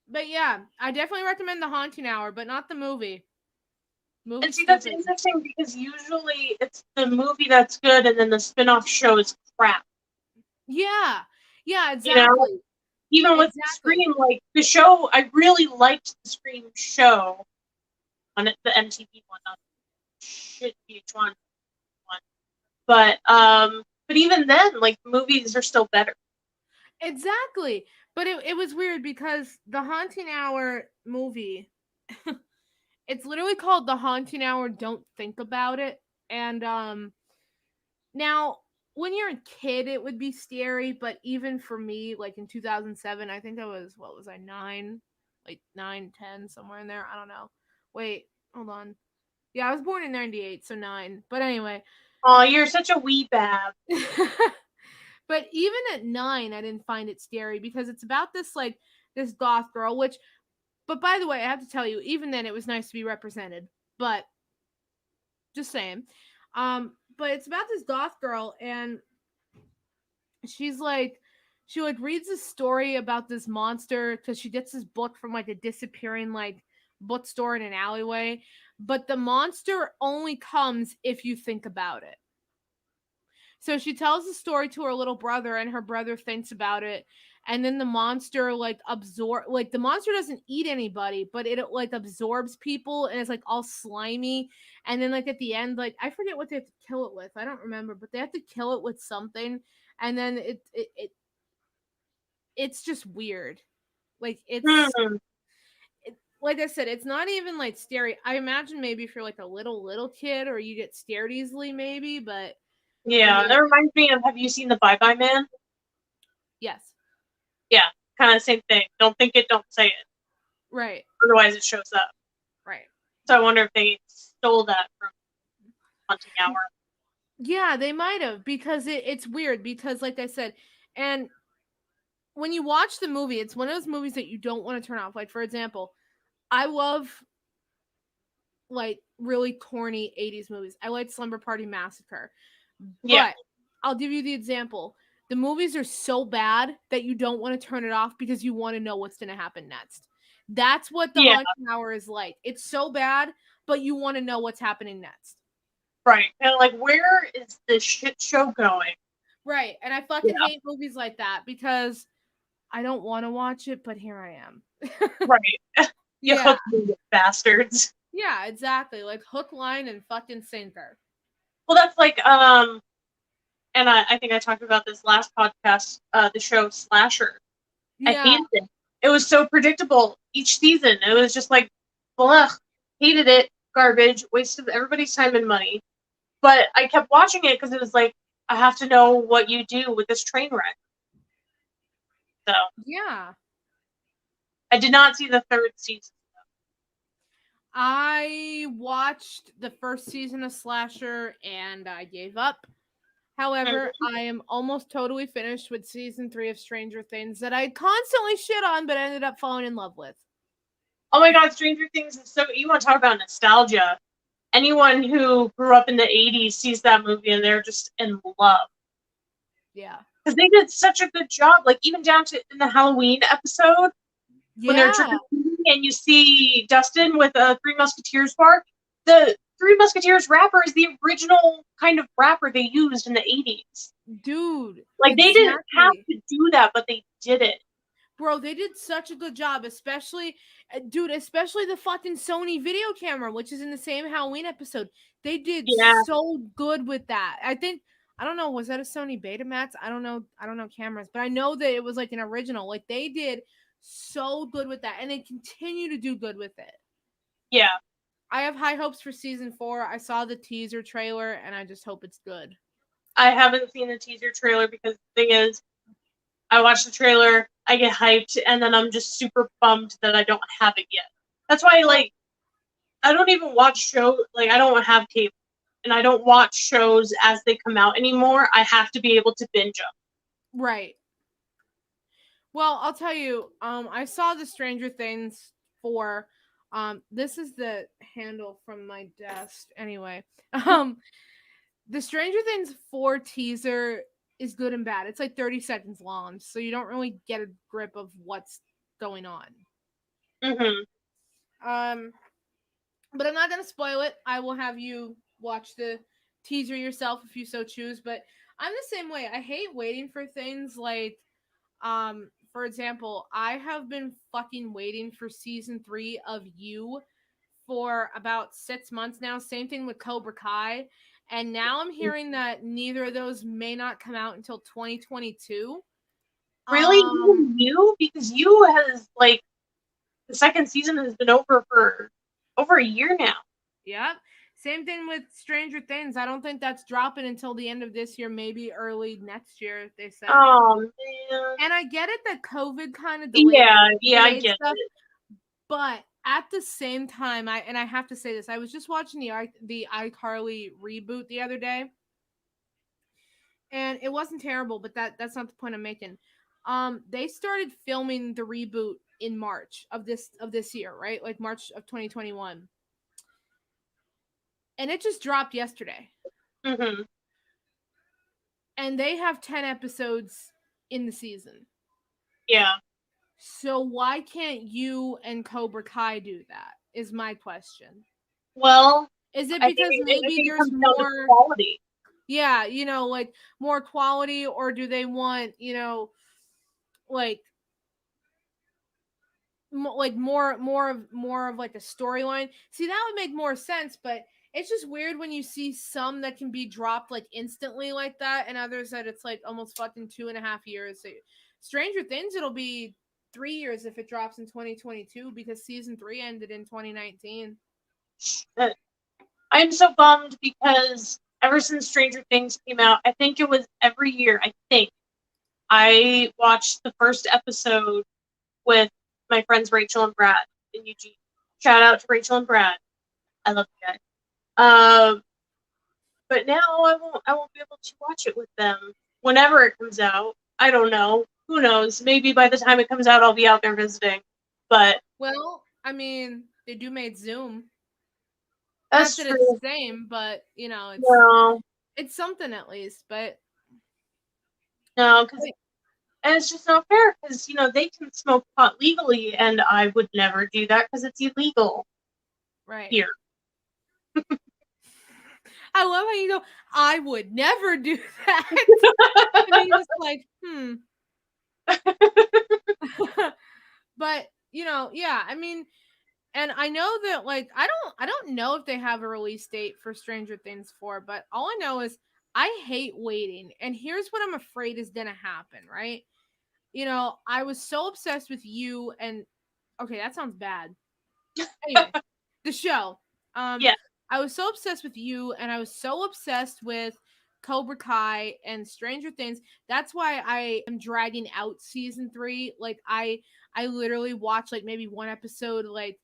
But yeah, I definitely recommend The Haunting Hour, but not the movie. you. And Movie's see, that's stupid. interesting because usually it's the movie that's good, and then the spin-off show is crap. Yeah, yeah, You know, exactly, even with exactly. Scream, like the show, I really liked the Scream show on the MTV one, not shit VH1 one. But even then, like movies are still better. Exactly. But it was weird because the Haunting Hour movie, it's literally called The Haunting Hour, Don't Think About It. And now when you're a kid it would be scary, but even for me, like in 2007, I think I was, what was I, 9? Like 9, 10, somewhere in there. I don't know. Wait, hold on. Yeah, I was born in 98, so 9. But anyway, Oh, you're such a wee bab. but even at 9, I didn't find it scary because it's about this like this goth girl, which, but by the way, I have to tell you, even then it was nice to be represented. But just saying. But it's about this goth girl, and she's like, she like reads a story about this monster because she gets this book from like a disappearing like bookstore in an alleyway. But the monster only comes if you think about it. So she tells the story to her little brother, and her brother thinks about it. and then the monster like absorb like the monster doesn't eat anybody, but it like absorbs people and it's like all slimy. And then like at the end, like I forget what they have to kill it with. I don't remember, but they have to kill it with something. And then it's just weird. Like Hmm. like I said, it's not even like scary. I imagine maybe if you're like a little kid or you get scared easily, maybe. But for Yeah, me, that reminds me of, have you seen the Bye Bye Man? yes, Yeah, kind of same thing. Don't think it, don't say it. right, Otherwise, it shows up. right. So I wonder if they stole that from Haunting Hour. Yeah, they might have because it's weird because like I said, and when you watch the movie, it's one of those movies that you don't want to turn off. Like for example, I love like really corny 80s movies. I like Slumber Party Massacre. Yeah, But I'll give you the example. The movies are so bad that you don't want to turn it off because you want to know what's going to happen next. That's what the yeah, Haunting Hour is like. It's so bad, but you want to know what's happening next. right. And like, where is this shit show going? Right. And I Yeah, fucking hate movies like that because I don't want to watch it, but here I am. right. You Yeah. hooked me, you bastards. Yeah, exactly. Like hook, line, and fucking sinker. Well, that's like, and I think I talked about this last podcast, the show Slasher. I Yeah. hated it. It was so predictable each season. It was just like, ugh, hated it, garbage, wasted everybody's time and money. But I kept watching it because it was like, I have to know what you do with this train wreck. So Yeah. I did not see the third season. I watched the first season of Slasher and I gave up. However, Mhm. I am almost totally finished with season 3 of Stranger Things that I constantly shit on but ended up falling in love with. Oh my god, Stranger Things is so. You want to talk about nostalgia? Anyone who grew up in the '80s sees that movie and they're just in love Yeah. because they did such a good job. Like even down to in the Halloween episode when they're trick Yeah. or treating and you see Dustin with a Three Musketeers bar. The Three Musketeers rapper is the original kind of rapper they used in the '80s. Dude, Like they didn't have exactly. to do that, but they did it. Bro, they did such a good job, especially, dude, especially the fucking Sony video camera, which is in the same Halloween episode. They did Yeah, so good with that. I think, I don't know, was that a Sony Betamax? I don't know cameras, but I know that it was like an original. Like they did so good with that, and they continue to do good with it. yeah. I have high hopes for season 4. I saw the teaser trailer, and I just hope it's good. I haven't seen the teaser trailer because the thing is, I watch the trailer, I get hyped, and then I'm just super bummed that I don't have it yet. That's why, Well, like, I don't even watch shows. Like, I don't have cable, and I don't watch shows as they come out anymore. I have to be able to binge them. right. Well, I'll tell you, I saw the Stranger Things 4. This is the handle from my desk. Anyway, the Stranger Things 4 teaser is good and bad. It's like 30 seconds long, so you don't really get a grip of what's going on. Mm-hmm. Um, but I'm not gonna spoil it. I will have you watch the teaser yourself if you so choose. But I'm the same way. I hate waiting for things like for example, I have been fucking waiting for season 3 of You for about 6 months now. Same thing with Cobra Kai. And now I'm hearing that neither of those may not come out until 2022. Really, Um, even you? Because you has like the second season has been over for over a year now. yep. Same thing with Stranger Things. I don't think that's dropping until the end of this year, maybe early next year, they said. Oh man. And I get it that COVID kind of Yeah, I delayed get stuff, it. but at the same time, I have to say this. I was just watching the iCarly reboot the other day, and it wasn't terrible, but that's not the point I'm making. They started filming the reboot in March of this year, right? Like March of 2021. And it just dropped yesterday. Mm-hmm. And they have 10 episodes in the season. Yeah. So why can't you and Cobra Kai do that? Is my question. Well, Is it I think because I maybe think it there's comes down to more, quality. yeah, like more quality, or do they want, like more of like a storyline. See, that would make more sense, but it's just weird when you see some that can be dropped like instantly like that, and others that it's like almost fucking 2.5 years. So, Stranger Things, it'll be 3 years if it drops in 2022 because season three ended in 2019. Uh, I'm so bummed because ever since Stranger Things came out, I think it was every year, I think, I watched the first episode with my friends Rachel and Brad in Eugene. Shout out to Rachel and Brad. I love you guys. But now I won't be able to watch it with them whenever it comes out. I don't know. Who knows? Maybe by the time it comes out, I'll be out there visiting. But Well, I mean, they do made Zoom. Not that's that it's the true. same, but you know, No, it's something at least. But no, because and it's just not fair. Because they can smoke pot legally, and I would never do that because it's illegal right. here. I love how you go, I would never do that. And then you're just like, but yeah, I mean, and I know that like I don't know if they have a release date for Stranger Things 4, but all I know is I hate waiting. And here's what I'm afraid is gonna happen, right? I was so obsessed with you and okay, that sounds bad. Anyway, the show. Um, Yeah. I was so obsessed with you, and I was so obsessed with Cobra Kai and Stranger Things. That's why I am dragging out season three. Like I literally watch like maybe one episode like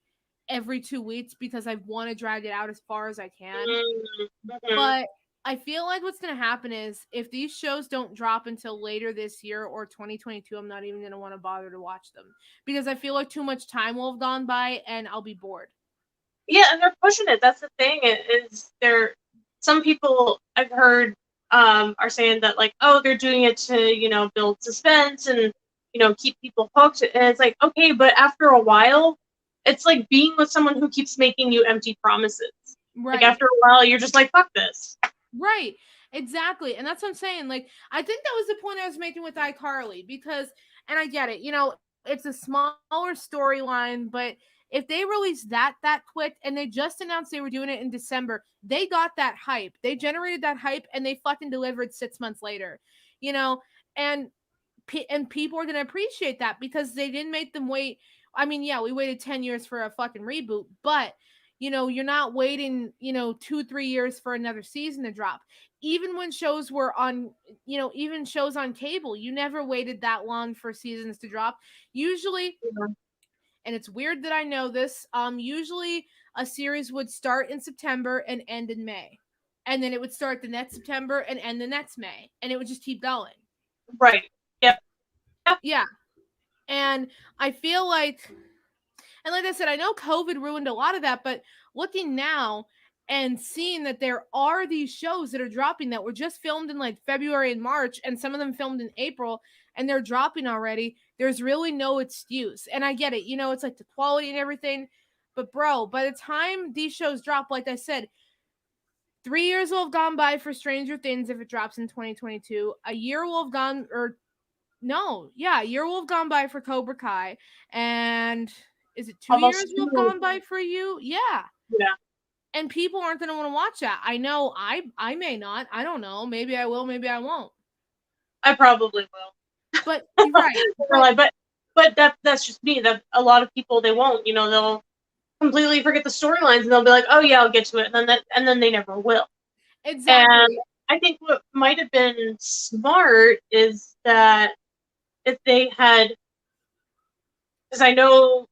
every 2 weeks because I want to drag it out as far as I can. Mm-hmm. But I feel like what's going to happen is if these shows don't drop until later this year or 2022, I'm not even going to want to bother to watch them because I feel like too much time will have gone by and I'll be bored. Yeah, and they're pushing it. That's the thing. Is there some people I've heard are saying that like, oh, they're doing it to build suspense and keep people hooked. And it's like, okay, but after a while, it's like being with someone who keeps making you empty promises. Like Right. after a while, you're just like, fuck this. Right. Exactly. And that's what I'm saying. Like, I think that was the point I was making with iCarly because, and I get it, it's a smaller storyline, but if they released that quick and they just announced they were doing it in December, they got that hype. They generated that hype and they fucking delivered 6 months later, you know, and and people are going to appreciate that because they didn't make them wait. I mean, yeah, we waited 10 years for a fucking reboot, but you're not waiting, 2-3 years for another season to drop. Even when shows were on, even shows on cable, you never waited that long for seasons to drop. Usually, Yeah. and it's weird that I know this, usually a series would start in September and end in May. And then it would start the next September and end the next May. And it would just keep going. Right. Yep. Yep. Yeah. And I feel like, and like I said, I know COVID ruined a lot of that, but looking now and seeing that there are these shows that are dropping that were just filmed in like February and March, and some of them filmed in April, and they're dropping already, there's really no excuse. And I get it, it's like the quality and everything. But bro, by the time these shows drop, like I said, 3 years will have gone by for Stranger Things if it drops in 2022. A year will have gone, or no, yeah, a year will have gone by for Cobra Kai, and is it 2 years Almost will have 2. gone by for you? Yeah, Yeah. and people aren't going to want to watch that. I know, I may not. I don't know. Maybe I will. Maybe I won't. I probably But will. you're right. But But that's just me. That a lot of people they won't. They'll completely forget the storylines and they'll be like, oh yeah, I'll get to it, and then they never will. And exactly, I think what might have been smart is that if they had, because I know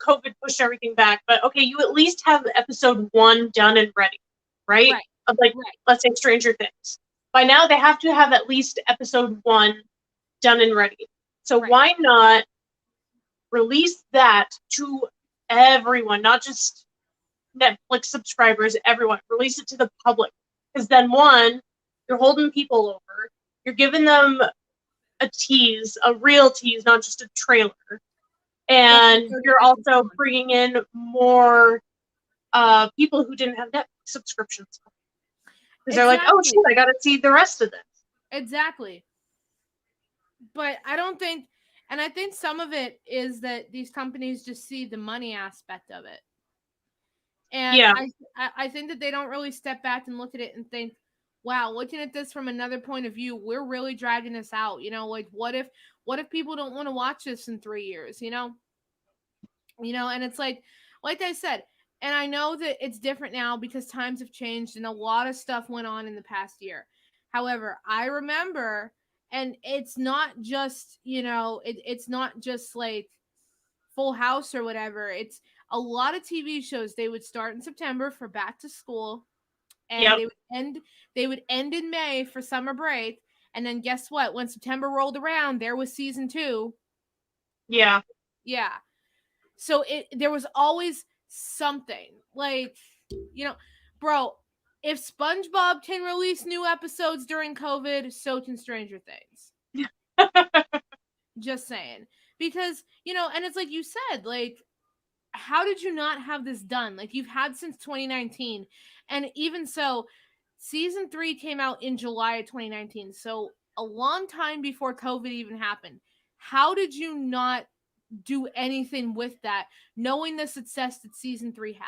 COVID pushed everything back, but okay, you at least have episode 1 done and ready, right? right, Of like, right, let's say Stranger Things. By now they have to have at least episode 1 done and ready. So right. why not release that to everyone, not just Netflix subscribers, everyone. Release it to the public. Because then, one, you're holding people over, you're giving them a tease, a real tease, not just a trailer. That's like And 30 you're seconds also long. bringing in more people who didn't have Netflix subscriptions. Because they're like, oh, Exactly, shit, I got to see the rest of this. exactly. But I don't think. And I think some of it is that these companies just see the money aspect of it. And Yeah, I think that they don't really step back and look at it and think, wow, looking at this from another point of view, we're really dragging this out. Like what if people don't want to watch this in 3 years, and it's like I said, and I know that it's different now because times have changed and a lot of stuff went on in the past year. However, I remember, and it's not just, it's not just like Full House or whatever. It's a lot of TV shows. They would start in September for back to school, and yep, they would end in May for summer break. And then guess what? When September rolled around, there was season 2. yeah, Yeah. So there was always something. Like, you know, bro, if SpongeBob can release new episodes during COVID, so can Stranger Things. Just saying. Because, and it's like you said, like, how did you not have this done? Like, you've had since 2019. And even so, season 3 came out in July of 2019. So a long time before COVID even happened. How did you not do anything with that, knowing the success that season 3 had?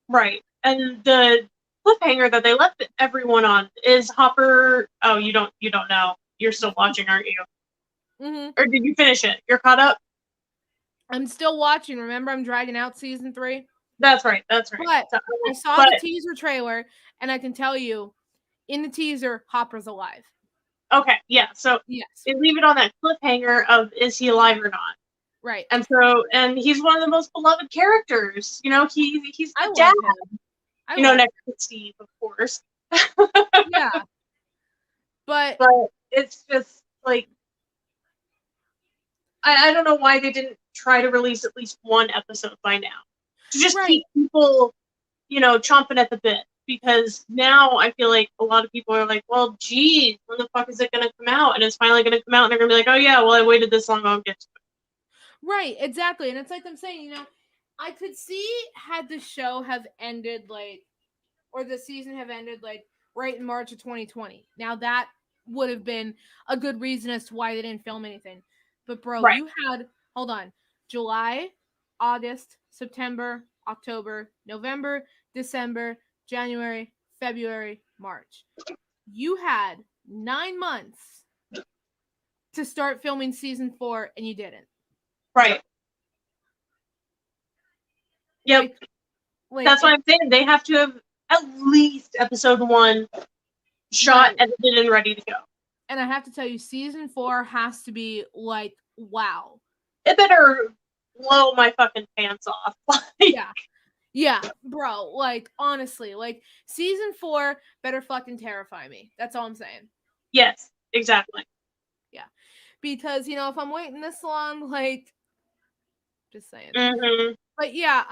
right. And the cliffhanger that they left everyone on is Hopper. Oh, you don't know. You're still watching, aren't you? Mm-hmm. Or did you finish it? You're caught up? I'm still watching. Remember, I'm dragging out season 3. That's right. That's right. But So, I saw but the teaser trailer, and I can tell you, in the teaser, Hopper's alive. okay, yeah. So Yes. they leave it on that cliffhanger of is he alive or not? Right. And he's one of the most beloved characters. He's I the dad. love him. Next to Steve, of course. Yeah. But But it's just like I don't know why they didn't try to release at least one episode by now to just right. keep people, chomping at the bit. Because now I feel like a lot of people are like, well, geez, when the fuck is it going to come out? And it's finally going to come out, and they're going to be like, oh yeah, well I waited this long, I'll get to it. Right, exactly. And it's like I'm saying, I could see had the show have ended or the season have ended right in March of 2020. Now that would have been a good reason as to why they didn't film anything. But bro, Right. you had hold on, July, August, September, October, November, December, January, February, March. You had 9 months to start filming season 4 and you didn't. Right. Yep. That's what I'm saying. They have to have at least episode 1 shot, right, edited, and ready to go. And I have to tell you, season 4 has to be like, wow. It better blow my fucking pants off. Yeah, bro. Like, honestly, like, season 4 better fucking terrify me. That's all I'm saying. Yes, exactly. Yeah. Because, if I'm waiting this long, like, just saying. Mm-hmm. But yeah,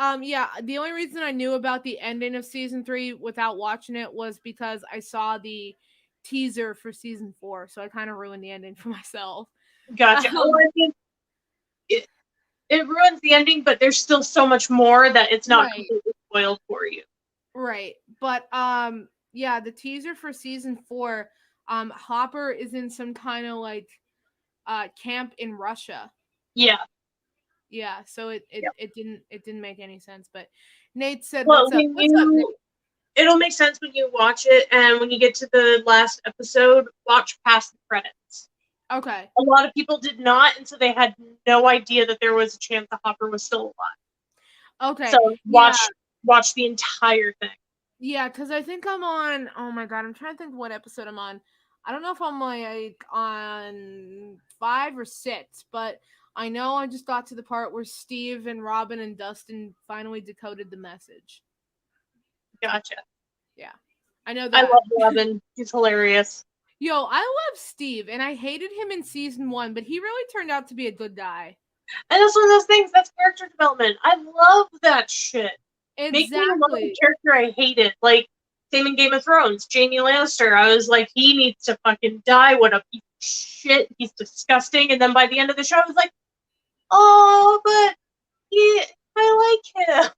the only reason I knew about the ending of season 3 without watching it was because I saw the teaser for season 4, so I kind of ruined the ending for myself. Gotcha. I think it ruins the ending, but there's still so much more that it's not completely spoiled for you. Right. But yeah, the teaser for season 4, Hopper is in some kind of like camp in Russia. Yeah. Yeah, so it didn't make any sense, but Nate said, well, what's up, Nate? It'll make sense when you watch it, and when you get to the last episode, watch past the credits. Okay. A lot of people did not, and so they had no idea that there was a chance that Hopper was still alive. Okay. So watch the entire thing. Yeah, because I think I'm on, oh my god, I'm trying to think what episode I'm on. I don't know if I'm like on 5 or 6, but I know I just got to the part where Steve and Robin and Dustin finally decoded the message. Gotcha. Yeah. I know that. I love Robin. He's hilarious. Yo, I love Steve, and I hated him in season 1, but he really turned out to be a good guy. And that's one of those things, that's character development. I love that shit. Exactly. Make me love a character I hated. Like, same in Game of Thrones, Jaime Lannister. I was like, he needs to fucking die. What a piece of shit. He's disgusting. And then by the end of the show, I was like, oh, but I like him.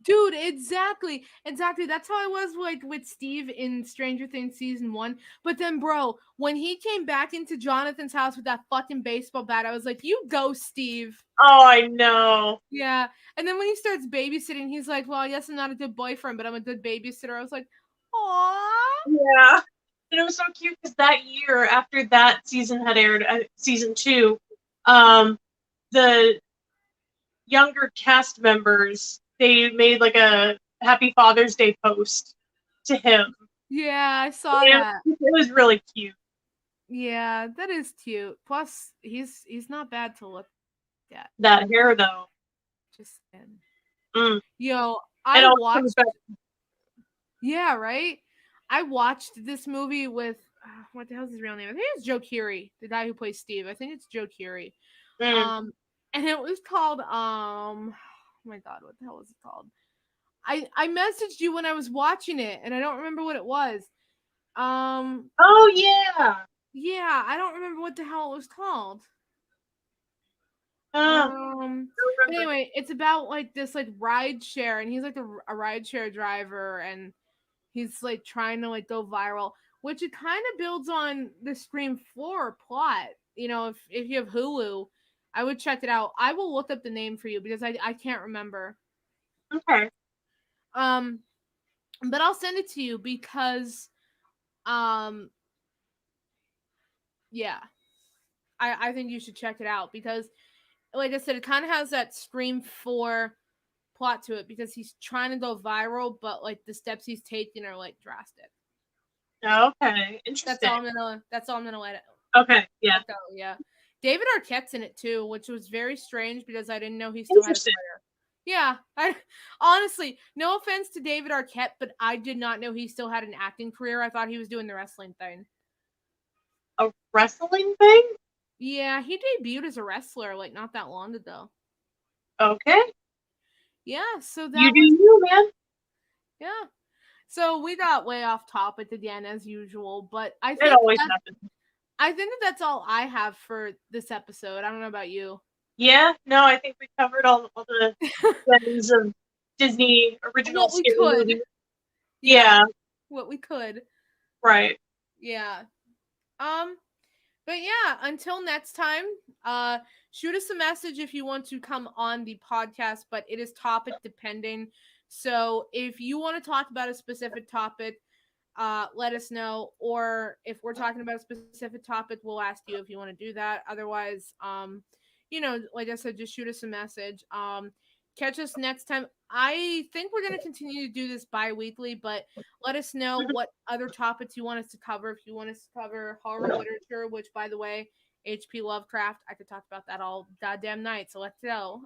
Dude, exactly. That's how I was like with Steve in Stranger Things season 1. But then, bro, when he came back into Jonathan's house with that fucking baseball bat, I was like, "You go, Steve." Oh, I know. Yeah. And then when he starts babysitting, he's like, "Well, I guess I'm not a good boyfriend, but I'm a good babysitter." I was like, "Aw." Yeah. And it was so cute because that year, after that season had aired, season 2, um, the younger cast members, they made like a Happy Father's Day post to him. Yeah, I saw And that. it was really cute. Yeah, that is cute. Plus, he's not bad to look at. That hair, though. Just saying. Mm. Yo, It I always comes watched. back. Yeah, right. I watched this movie with what the hell's his real name? I think it's Joe Keery, the guy who plays Steve. I think it's Joe Keery. Mm. Um, and it was called oh my god, what the hell was it called? I messaged you when I was watching it, and I don't remember what it was. Um, Oh, yeah. yeah, I don't remember what the hell it was called. I But remember. anyway, it's about like this like ride share, and he's like a ride share driver, and he's like trying to like go viral, which it kind of builds on the Scream 4 plot. You know, if you have Hulu, I would check it out. I will look up the name for you because I can't remember. Okay. Um, but I'll send it to you because um yeah, I think you should check it out because like I said, it kind of has that Scream 4 plot to it because he's trying to go viral, but like the steps he's taking are like drastic. Okay. Interesting. That's all I'm gonna Okay. Yeah. let go. Yeah, David Arquette's in it too, which was very strange because I didn't know he still had a Interesting. career. Yeah, I honestly, no offense to David Arquette, but I did not know he still had an acting career. I thought he was doing the wrestling thing. A wrestling thing? Yeah, he debuted as a wrestler like not that long ago. Okay. Yeah, so You that do was you, man. yeah. So we got way off topic again as usual, but It always happens. I think that that's all I have for this episode. I don't know about you. Yeah. No, I think we covered all the gems of Disney original What we scary could. movies. Yeah, Yeah. what we could. Right. Yeah. Um but yeah, until next time, uh shoot us a message if you want to come on the podcast, but it is topic depending. So if you want to talk about a specific topic, let us know. Or if we're talking about a specific topic, we'll ask you if you want to do that. Otherwise, like I said, just shoot us a message. Catch us next time. I think we're going to continue to do this bi-weekly, but let us know what other topics you want us to cover. If you want us to cover horror literature, which by the way, HP Lovecraft, I could talk about that all goddamn night. So let's go.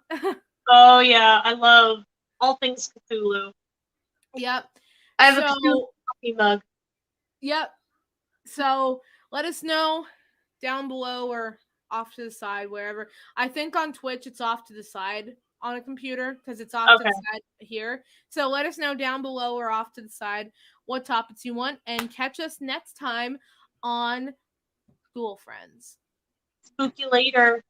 Oh yeah, I love all things Cthulhu. Yep. I have a Cthulhu So, coffee mug. yep. So let us know down below or off to the side, wherever. I think on Twitch it's off to the side on a computer because it's off to Okay. the side here. So let us know down below or off to the side what topics you want and catch us next time on Ghoul Friends. Spook you later.